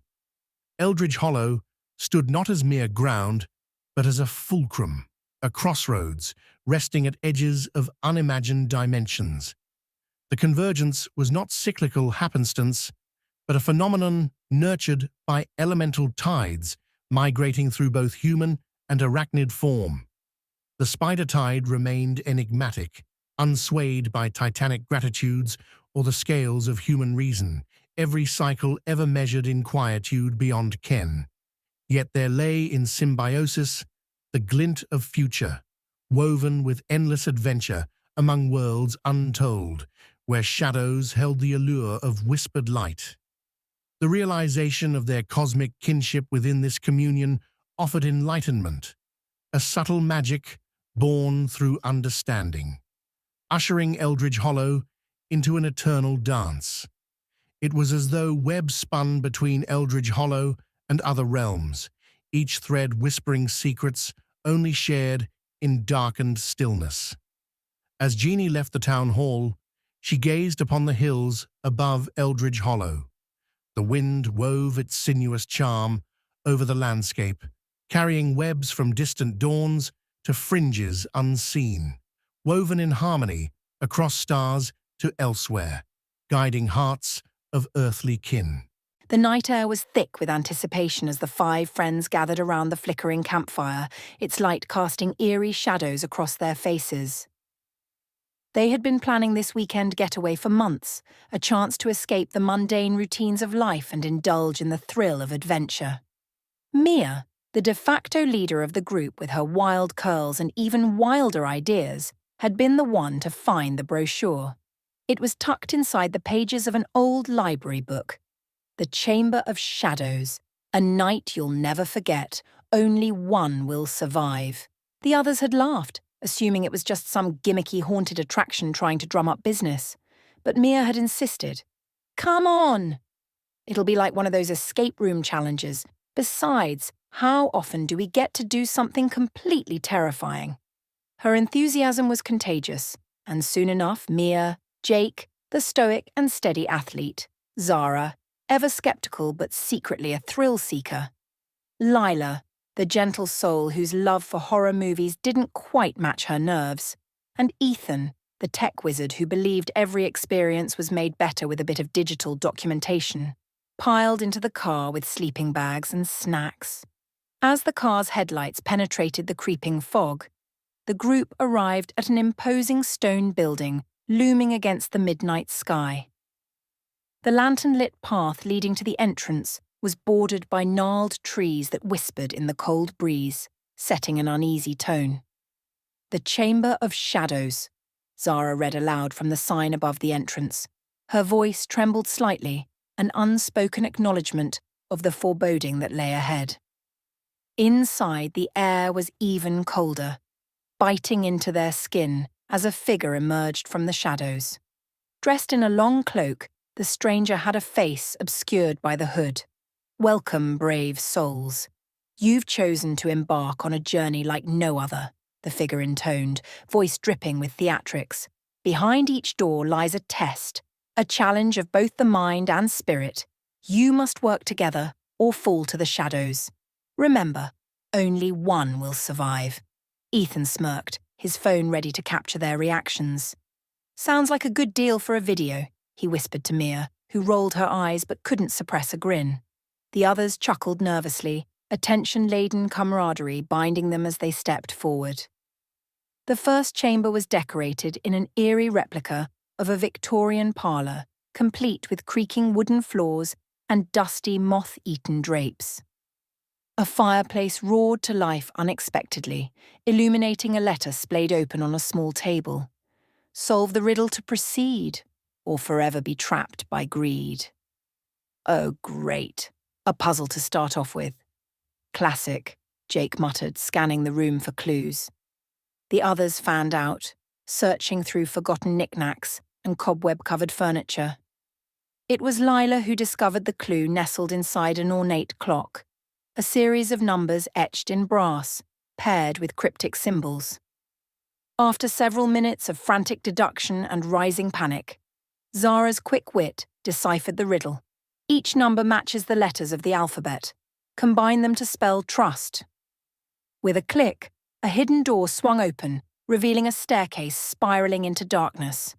Eldridge Hollow stood not as mere ground, but as a fulcrum, a crossroads, resting at edges of unimagined dimensions. The convergence was not cyclical happenstance, but a phenomenon nurtured by elemental tides migrating through both human and arachnid form. The spider tide remained enigmatic, unswayed by titanic gratitudes or the scales of human reason, every cycle ever measured in quietude beyond ken. Yet there lay in symbiosis the glint of future, woven with endless adventure among worlds untold, where shadows held the allure of whispered light. The realization of their cosmic kinship within this communion offered enlightenment, a subtle magic born through understanding, ushering Eldridge Hollow into an eternal dance. It was as though webs spun between Eldridge Hollow and other realms, each thread whispering secrets only shared in darkened stillness. As Jeannie left the town hall, she gazed upon the hills above Eldridge Hollow. The wind wove its sinuous charm over the landscape, carrying webs from distant dawns to fringes unseen, woven in harmony across stars to elsewhere, guiding hearts of earthly kin. The night air was thick with anticipation as the five friends gathered around the flickering campfire, its light casting eerie shadows across their faces. They had been planning this weekend getaway for months, a chance to escape the mundane routines of life and indulge in the thrill of adventure. Mia, the de facto leader of the group with her wild curls and even wilder ideas, had been the one to find the brochure. It was tucked inside the pages of an old library book. The Chamber of Shadows, a night you'll never forget, only one will survive. The others had laughed, assuming it was just some gimmicky haunted attraction trying to drum up business. But Mia had insisted. Come on! It'll be like one of those escape room challenges. Besides, how often do we get to do something completely terrifying? Her enthusiasm was contagious, and soon enough Mia, Jake, the stoic and steady athlete, Zara, ever skeptical but secretly a thrill-seeker, Lila, the gentle soul whose love for horror movies didn't quite match her nerves, and Ethan, the tech wizard who believed every experience was made better with a bit of digital documentation, piled into the car with sleeping bags and snacks. As the car's headlights penetrated the creeping fog, the group arrived at an imposing stone building looming against the midnight sky. The lantern-lit path leading to the entrance was bordered by gnarled trees that whispered in the cold breeze, setting an uneasy tone. The Chamber of Shadows, Zara read aloud from the sign above the entrance. Her voice trembled slightly, an unspoken acknowledgement of the foreboding that lay ahead. Inside, the air was even colder, biting into their skin as a figure emerged from the shadows. Dressed in a long cloak, the stranger had a face obscured by the hood. Welcome, brave souls. You've chosen to embark on a journey like no other, the figure intoned, voice dripping with theatrics. Behind each door lies a test, a challenge of both the mind and spirit. You must work together or fall to the shadows. Remember, only one will survive. Ethan smirked, his phone ready to capture their reactions. Sounds like a good deal for a video, he whispered to Mia, who rolled her eyes but couldn't suppress a grin. The others chuckled nervously, a tension-laden camaraderie binding them as they stepped forward. The first chamber was decorated in an eerie replica of a Victorian parlour, complete with creaking wooden floors and dusty, moth-eaten drapes. A fireplace roared to life unexpectedly, illuminating a letter splayed open on a small table. Solve the riddle to proceed, or forever be trapped by greed. Oh, great. A puzzle to start off with. Classic, Jake muttered, scanning the room for clues. The others fanned out, searching through forgotten knickknacks and cobweb-covered furniture. It was Lila who discovered the clue nestled inside an ornate clock, a series of numbers etched in brass, paired with cryptic symbols. After several minutes of frantic deduction and rising panic, Zara's quick wit deciphered the riddle. Each number matches the letters of the alphabet. Combine them to spell trust. With a click, a hidden door swung open, revealing a staircase spiraling into darkness.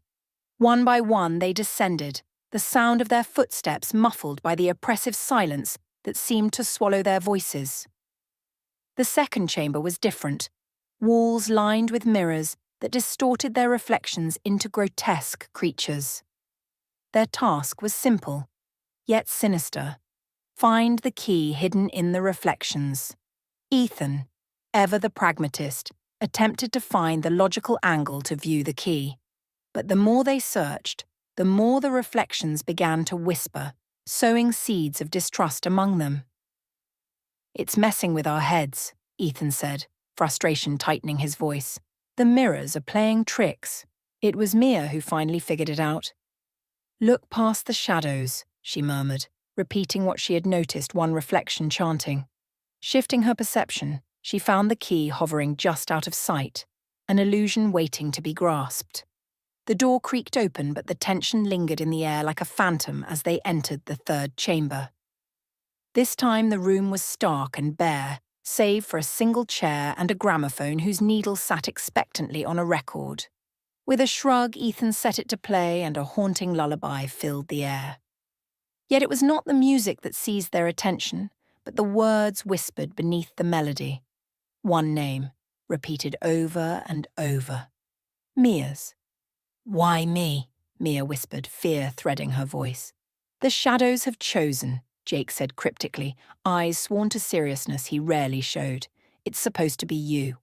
One by one they descended, the sound of their footsteps muffled by the oppressive silence that seemed to swallow their voices. The second chamber was different, walls lined with mirrors that distorted their reflections into grotesque creatures. Their task was simple, yet sinister. Find the key hidden in the reflections. Ethan, ever the pragmatist, attempted to find the logical angle to view the key. But the more they searched, the more the reflections began to whisper, sowing seeds of distrust among them. It's messing with our heads, Ethan said, frustration tightening his voice. The mirrors are playing tricks. It was Mia who finally figured it out. Look past the shadows, she murmured, repeating what she had noticed one reflection chanting. Shifting her perception, she found the key hovering just out of sight, an illusion waiting to be grasped. The door creaked open, but the tension lingered in the air like a phantom as they entered the third chamber. This time the room was stark and bare, save for a single chair and a gramophone whose needle sat expectantly on a record. With a shrug, Ethan set it to play and a haunting lullaby filled the air. Yet it was not the music that seized their attention, but the words whispered beneath the melody. One name, repeated over and over. Mia's. Why me? Mia whispered, fear threading her voice. The shadows have chosen, Jake said cryptically, eyes sworn to seriousness he rarely showed. It's supposed to be you.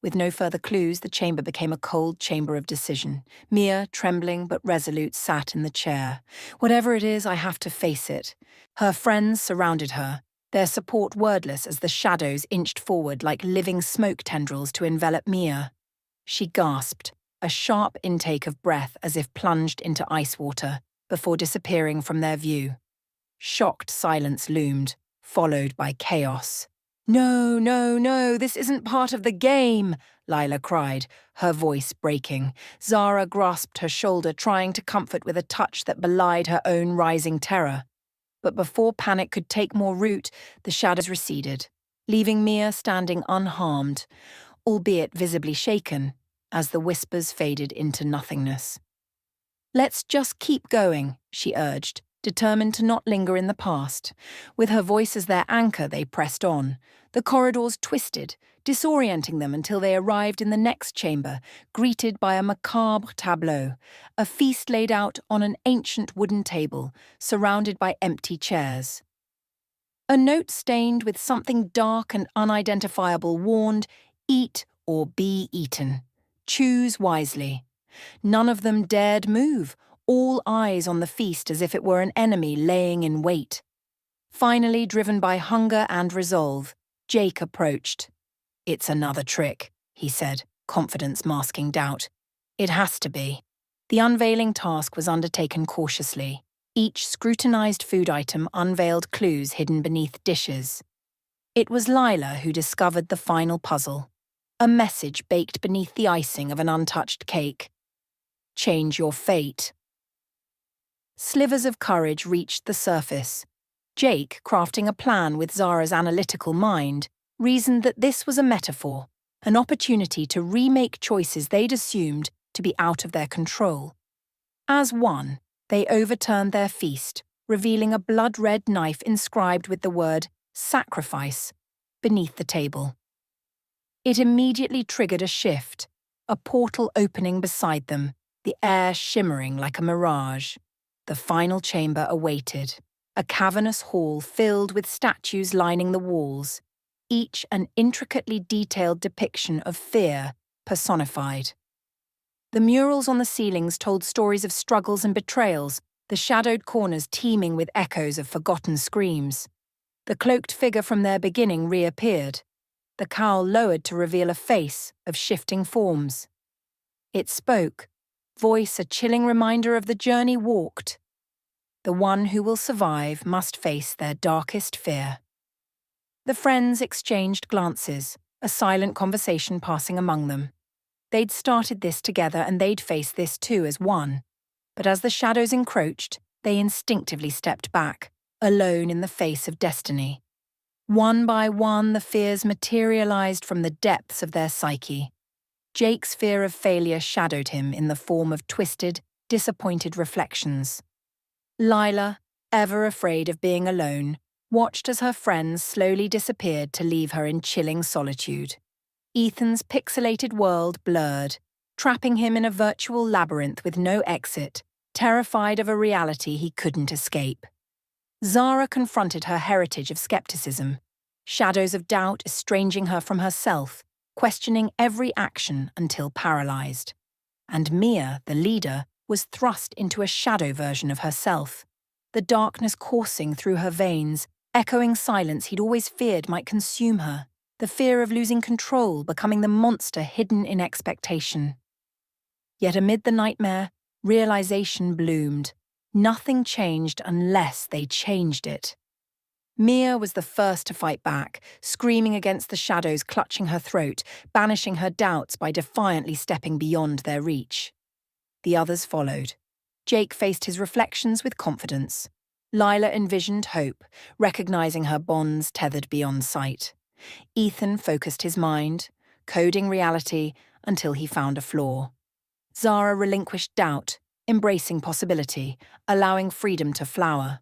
With no further clues, the chamber became a cold chamber of decision. Mia, trembling but resolute, sat in the chair. Whatever it is, I have to face it. Her friends surrounded her, their support wordless as the shadows inched forward like living smoke tendrils to envelop Mia. She gasped, a sharp intake of breath as if plunged into ice water, before disappearing from their view. Shocked silence loomed, followed by chaos. No, no, no, this isn't part of the game, Lila cried, her voice breaking. Zara grasped her shoulder, trying to comfort with a touch that belied her own rising terror. But before panic could take more root, the shadows receded, leaving Mia standing unharmed, albeit visibly shaken, as the whispers faded into nothingness. Let's just keep going, she urged, determined to not linger in the past. With her voice as their anchor, they pressed on. The corridors twisted, disorienting them until they arrived in the next chamber, greeted by a macabre tableau, a feast laid out on an ancient wooden table, surrounded by empty chairs. A note stained with something dark and unidentifiable warned, "Eat or be eaten. Choose wisely." None of them dared move, all eyes on the feast as if it were an enemy laying in wait. Finally, driven by hunger and resolve, Jake approached. "It's another trick," he said, confidence masking doubt. "It has to be." The unveiling task was undertaken cautiously. Each scrutinized food item unveiled clues hidden beneath dishes. It was Lila who discovered the final puzzle, a message baked beneath the icing of an untouched cake. Change your fate. Slivers of courage reached the surface. Jake, crafting a plan with Zara's analytical mind, reasoned that this was a metaphor, an opportunity to remake choices they'd assumed to be out of their control. As one, they overturned their feast, revealing a blood-red knife inscribed with the word "sacrifice" beneath the table. It immediately triggered a shift, a portal opening beside them, the air shimmering like a mirage. The final chamber awaited, a cavernous hall filled with statues lining the walls, each an intricately detailed depiction of fear personified. The murals on the ceilings told stories of struggles and betrayals, the shadowed corners teeming with echoes of forgotten screams. The cloaked figure from their beginning reappeared, the cowl lowered to reveal a face of shifting forms. It spoke, voice a chilling reminder of the journey walked. The one who will survive must face their darkest fear. The friends exchanged glances, a silent conversation passing among them. They'd started this together and they'd face this too as one. But as the shadows encroached, they instinctively stepped back, alone in the face of destiny. One by one, the fears materialized from the depths of their psyche. Jake's fear of failure shadowed him in the form of twisted, disappointed reflections. Lila, ever afraid of being alone, watched as her friends slowly disappeared to leave her in chilling solitude. Ethan's pixelated world blurred, trapping him in a virtual labyrinth with no exit, terrified of a reality he couldn't escape. Zara confronted her heritage of skepticism, shadows of doubt estranging her from herself, questioning every action until paralyzed. And Mia, the leader, was thrust into a shadow version of herself, the darkness coursing through her veins, echoing silence he'd always feared might consume her, the fear of losing control becoming the monster hidden in expectation. Yet amid the nightmare, realization bloomed. Nothing changed unless they changed it. Mia was the first to fight back, screaming against the shadows clutching her throat, banishing her doubts by defiantly stepping beyond their reach. The others followed. Jake faced his reflections with confidence. Lila envisioned hope, recognizing her bonds tethered beyond sight. Ethan focused his mind, coding reality until he found a flaw. Zara relinquished doubt, embracing possibility, allowing freedom to flower.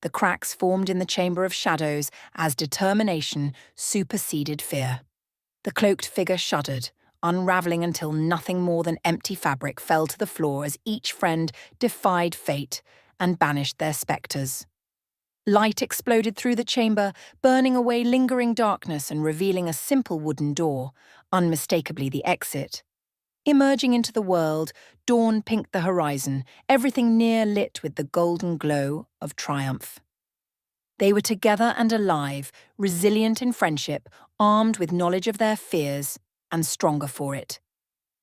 The cracks formed in the chamber of shadows as determination superseded fear. The cloaked figure shuddered, unraveling until nothing more than empty fabric fell to the floor as each friend defied fate and banished their spectres. Light exploded through the chamber, burning away lingering darkness and revealing a simple wooden door, unmistakably the exit. Emerging into the world, dawn pinked the horizon, everything near lit with the golden glow of triumph. They were together and alive, resilient in friendship, armed with knowledge of their fears, and stronger for it.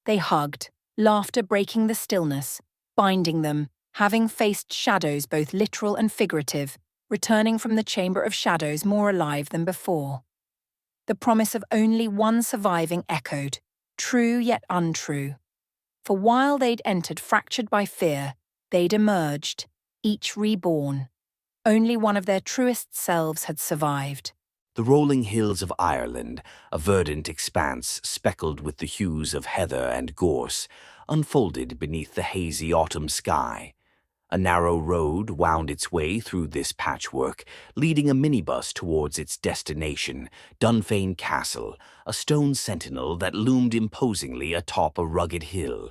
They hugged, laughter breaking the stillness, binding them, having faced shadows both literal and figurative, returning from the chamber of shadows more alive than before. The promise of only one surviving echoed, true yet untrue. For while they'd entered fractured by fear, they'd emerged, each reborn. Only one of their truest selves had survived. The rolling hills of Ireland, a verdant expanse speckled with the hues of heather and gorse, unfolded beneath the hazy autumn sky. A narrow road wound its way through this patchwork, leading a minibus towards its destination, Dunfane Castle, a stone sentinel that loomed imposingly atop a rugged hill.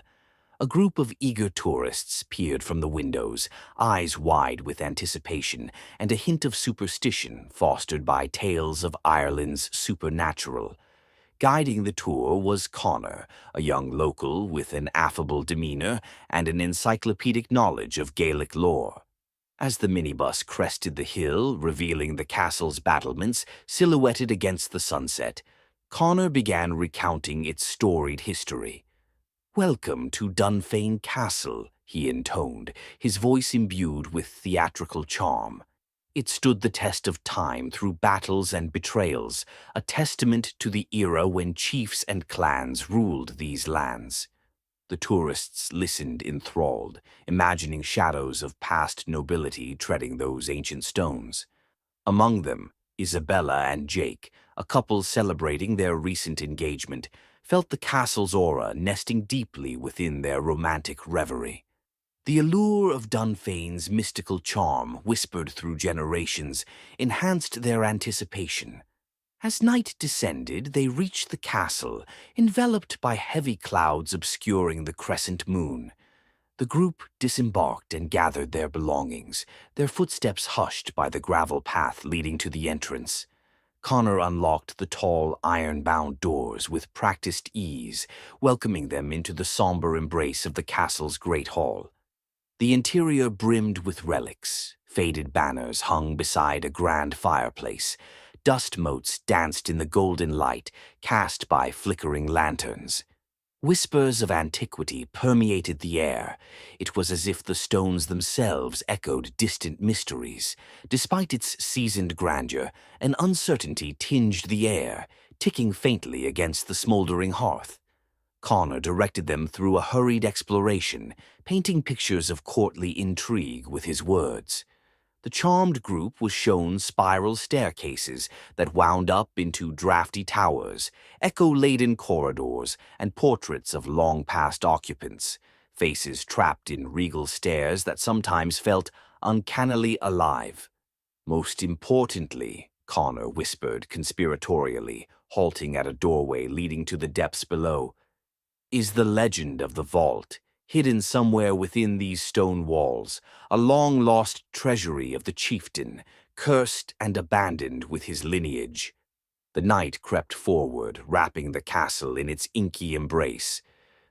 A group of eager tourists peered from the windows, eyes wide with anticipation and a hint of superstition fostered by tales of Ireland's supernatural. Guiding the tour was Connor, a young local with an affable demeanor and an encyclopedic knowledge of Gaelic lore. As the minibus crested the hill, revealing the castle's battlements silhouetted against the sunset, Connor began recounting its storied history. "Welcome to Dunfane Castle," he intoned, his voice imbued with theatrical charm. It stood the test of time through battles and betrayals, a testament to the era when chiefs and clans ruled these lands. The tourists listened enthralled, imagining shadows of past nobility treading those ancient stones. Among them, Isabella and Jake, a couple celebrating their recent engagement, felt the castle's aura nesting deeply within their romantic reverie. The allure of Dunfane's mystical charm, whispered through generations, enhanced their anticipation. As night descended, they reached the castle, enveloped by heavy clouds obscuring the crescent moon. The group disembarked and gathered their belongings, their footsteps hushed by the gravel path leading to the entrance. Connor unlocked the tall, iron-bound doors with practiced ease, welcoming them into the somber embrace of the castle's great hall. The interior brimmed with relics. Faded banners hung beside a grand fireplace. Dust motes danced in the golden light cast by flickering lanterns. Whispers of antiquity permeated the air. It was as if the stones themselves echoed distant mysteries. Despite its seasoned grandeur, an uncertainty tinged the air, ticking faintly against the smoldering hearth. Connor directed them through a hurried exploration, painting pictures of courtly intrigue with his words. The charmed group was shown spiral staircases that wound up into drafty towers, echo-laden corridors, and portraits of long-past occupants, faces trapped in regal stares that sometimes felt uncannily alive. "Most importantly," Connor whispered conspiratorially, halting at a doorway leading to the depths below, "is the legend of the vault. Hidden somewhere within these stone walls, a long-lost treasury of the chieftain, cursed and abandoned with his lineage." The night crept forward, wrapping the castle in its inky embrace.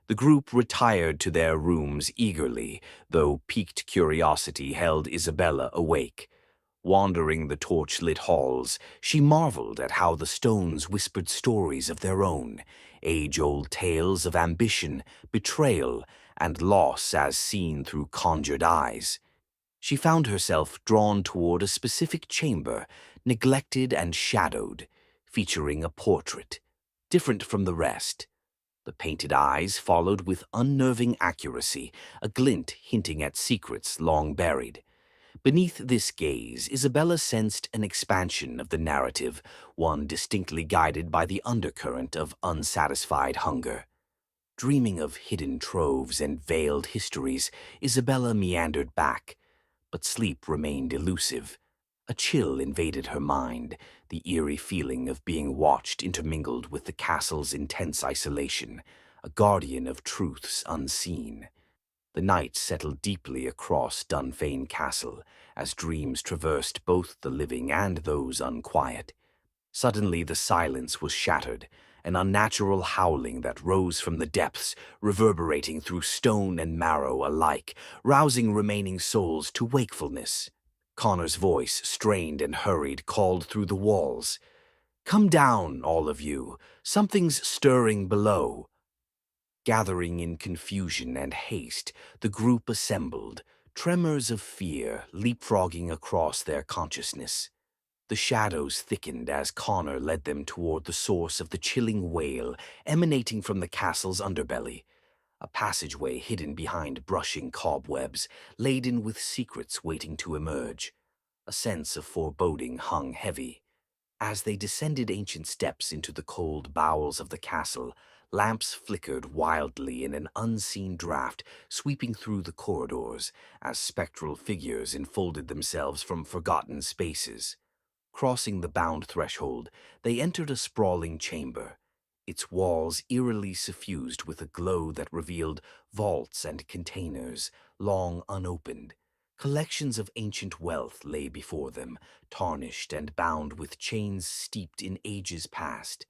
The group retired to their rooms eagerly, though piqued curiosity held Isabella awake. Wandering the torch-lit halls, she marveled at how the stones whispered stories of their own, age-old tales of ambition, betrayal, and loss as seen through conjured eyes. She found herself drawn toward a specific chamber, neglected and shadowed, featuring a portrait, different from the rest. The painted eyes followed with unnerving accuracy, a glint hinting at secrets long buried. Beneath this gaze, Isabella sensed an expansion of the narrative, one distinctly guided by the undercurrent of unsatisfied hunger. Dreaming of hidden troves and veiled histories, Isabella meandered back, but sleep remained elusive. A chill invaded her mind, the eerie feeling of being watched intermingled with the castle's intense isolation, a guardian of truths unseen. The night settled deeply across Dunfane Castle as dreams traversed both the living and those unquiet. Suddenly the silence was shattered, an unnatural howling that rose from the depths, reverberating through stone and marrow alike, rousing remaining souls to wakefulness. Connor's voice, strained and hurried, called through the walls. "Come down, all of you. Something's stirring below." Gathering in confusion and haste, the group assembled, tremors of fear leapfrogging across their consciousness. The shadows thickened as Connor led them toward the source of the chilling wail emanating from the castle's underbelly, a passageway hidden behind brushing cobwebs, laden with secrets waiting to emerge. A sense of foreboding hung heavy. As they descended ancient steps into the cold bowels of the castle, lamps flickered wildly in an unseen draft sweeping through the corridors as spectral figures enfolded themselves from forgotten spaces. Crossing the bound threshold, they entered a sprawling chamber, its walls eerily suffused with a glow that revealed vaults and containers, long unopened. Collections of ancient wealth lay before them, tarnished and bound with chains steeped in ages past.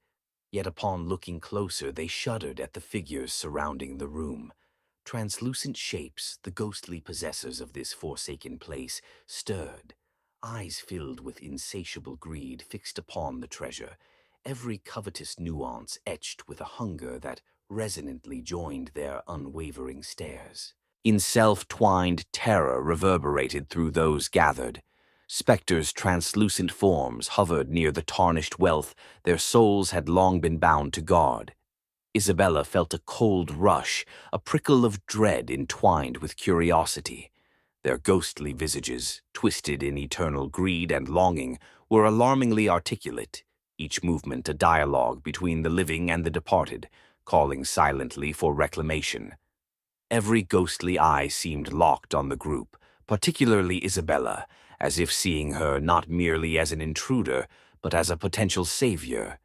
Yet upon looking closer, they shuddered at the figures surrounding the room. Translucent shapes, the ghostly possessors of this forsaken place, stirred, eyes filled with insatiable greed fixed upon the treasure, every covetous nuance etched with a hunger that resonantly joined their unwavering stares. In self-twined terror reverberated through those gathered. Spectres' translucent forms hovered near the tarnished wealth their souls had long been bound to guard. Isabella felt a cold rush, a prickle of dread entwined with curiosity. Their ghostly visages, twisted in eternal greed and longing, were alarmingly articulate, each movement a dialogue between the living and the departed, calling silently for reclamation. Every ghostly eye seemed locked on the group, particularly Isabella, as if seeing her not merely as an intruder, but as a potential savior.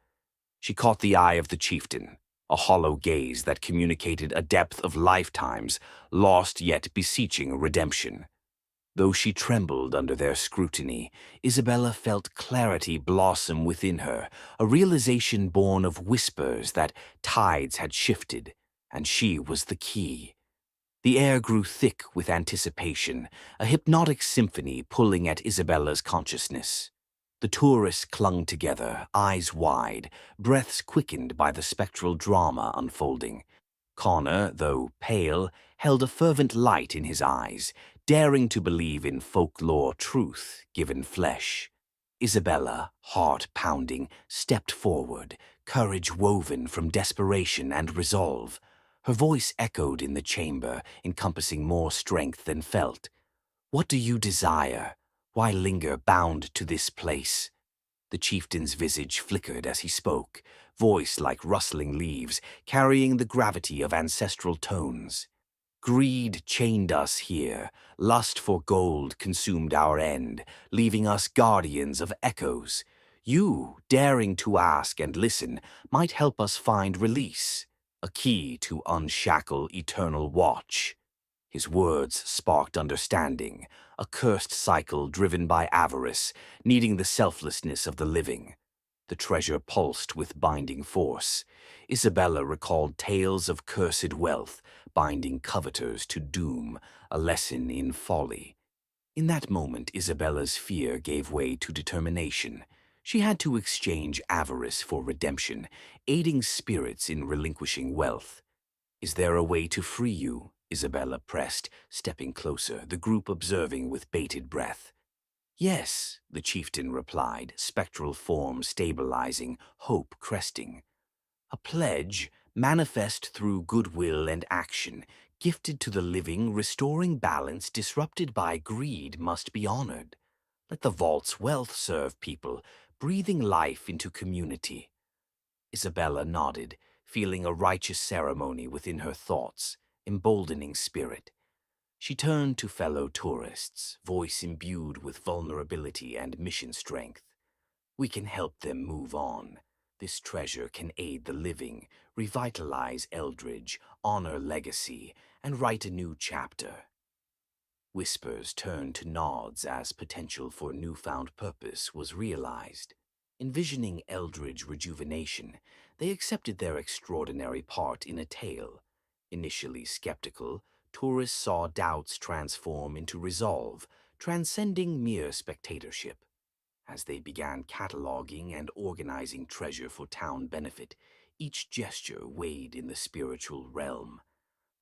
She caught the eye of the chieftain, a hollow gaze that communicated a depth of lifetimes, lost yet beseeching redemption. Though she trembled under their scrutiny, Isabella felt clarity blossom within her, a realization born of whispers that tides had shifted, and she was the key. The air grew thick with anticipation, a hypnotic symphony pulling at Isabella's consciousness. The tourists clung together, eyes wide, breaths quickened by the spectral drama unfolding. Connor, though pale, held a fervent light in his eyes, daring to believe in folklore truth given flesh. Isabella, heart pounding, stepped forward, courage woven from desperation and resolve. Her voice echoed in the chamber, encompassing more strength than felt. "What do you desire? Why linger bound to this place?" The chieftain's visage flickered as he spoke, voice like rustling leaves, carrying the gravity of ancestral tones. "Greed chained us here, lust for gold consumed our end, leaving us guardians of echoes. You, daring to ask and listen, might help us find release, a key to unshackle eternal watch." His words sparked understanding, a cursed cycle driven by avarice, needing the selflessness of the living. The treasure pulsed with binding force. Isabella recalled tales of cursed wealth, binding coveters to doom, a lesson in folly. In that moment, Isabella's fear gave way to determination. She had to exchange avarice for redemption, aiding spirits in relinquishing wealth. "Is there a way to free you?" Isabella pressed, stepping closer, the group observing with bated breath. "Yes," the chieftain replied, spectral form stabilizing, hope cresting. "A pledge, manifest through goodwill and action, gifted to the living, restoring balance disrupted by greed must be honored. Let the vault's wealth serve people, breathing life into community." Isabella nodded, feeling a righteous ceremony within her thoughts, emboldening spirit. She turned to fellow tourists, voice imbued with vulnerability and mission strength. We can help them move on. This treasure can aid the living, revitalize Eldridge, honor legacy, and write a new chapter. Whispers turned to nods as potential for newfound purpose was realized. Envisioning Eldridge rejuvenation, they accepted their extraordinary part in a tale. Initially skeptical, tourists saw doubts transform into resolve, transcending mere spectatorship. As they began cataloging and organizing treasure for town benefit, each gesture weighed in the spiritual realm.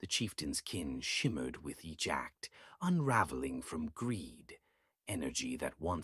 The chieftain's kin shimmered with each act, unraveling from greed, energy that once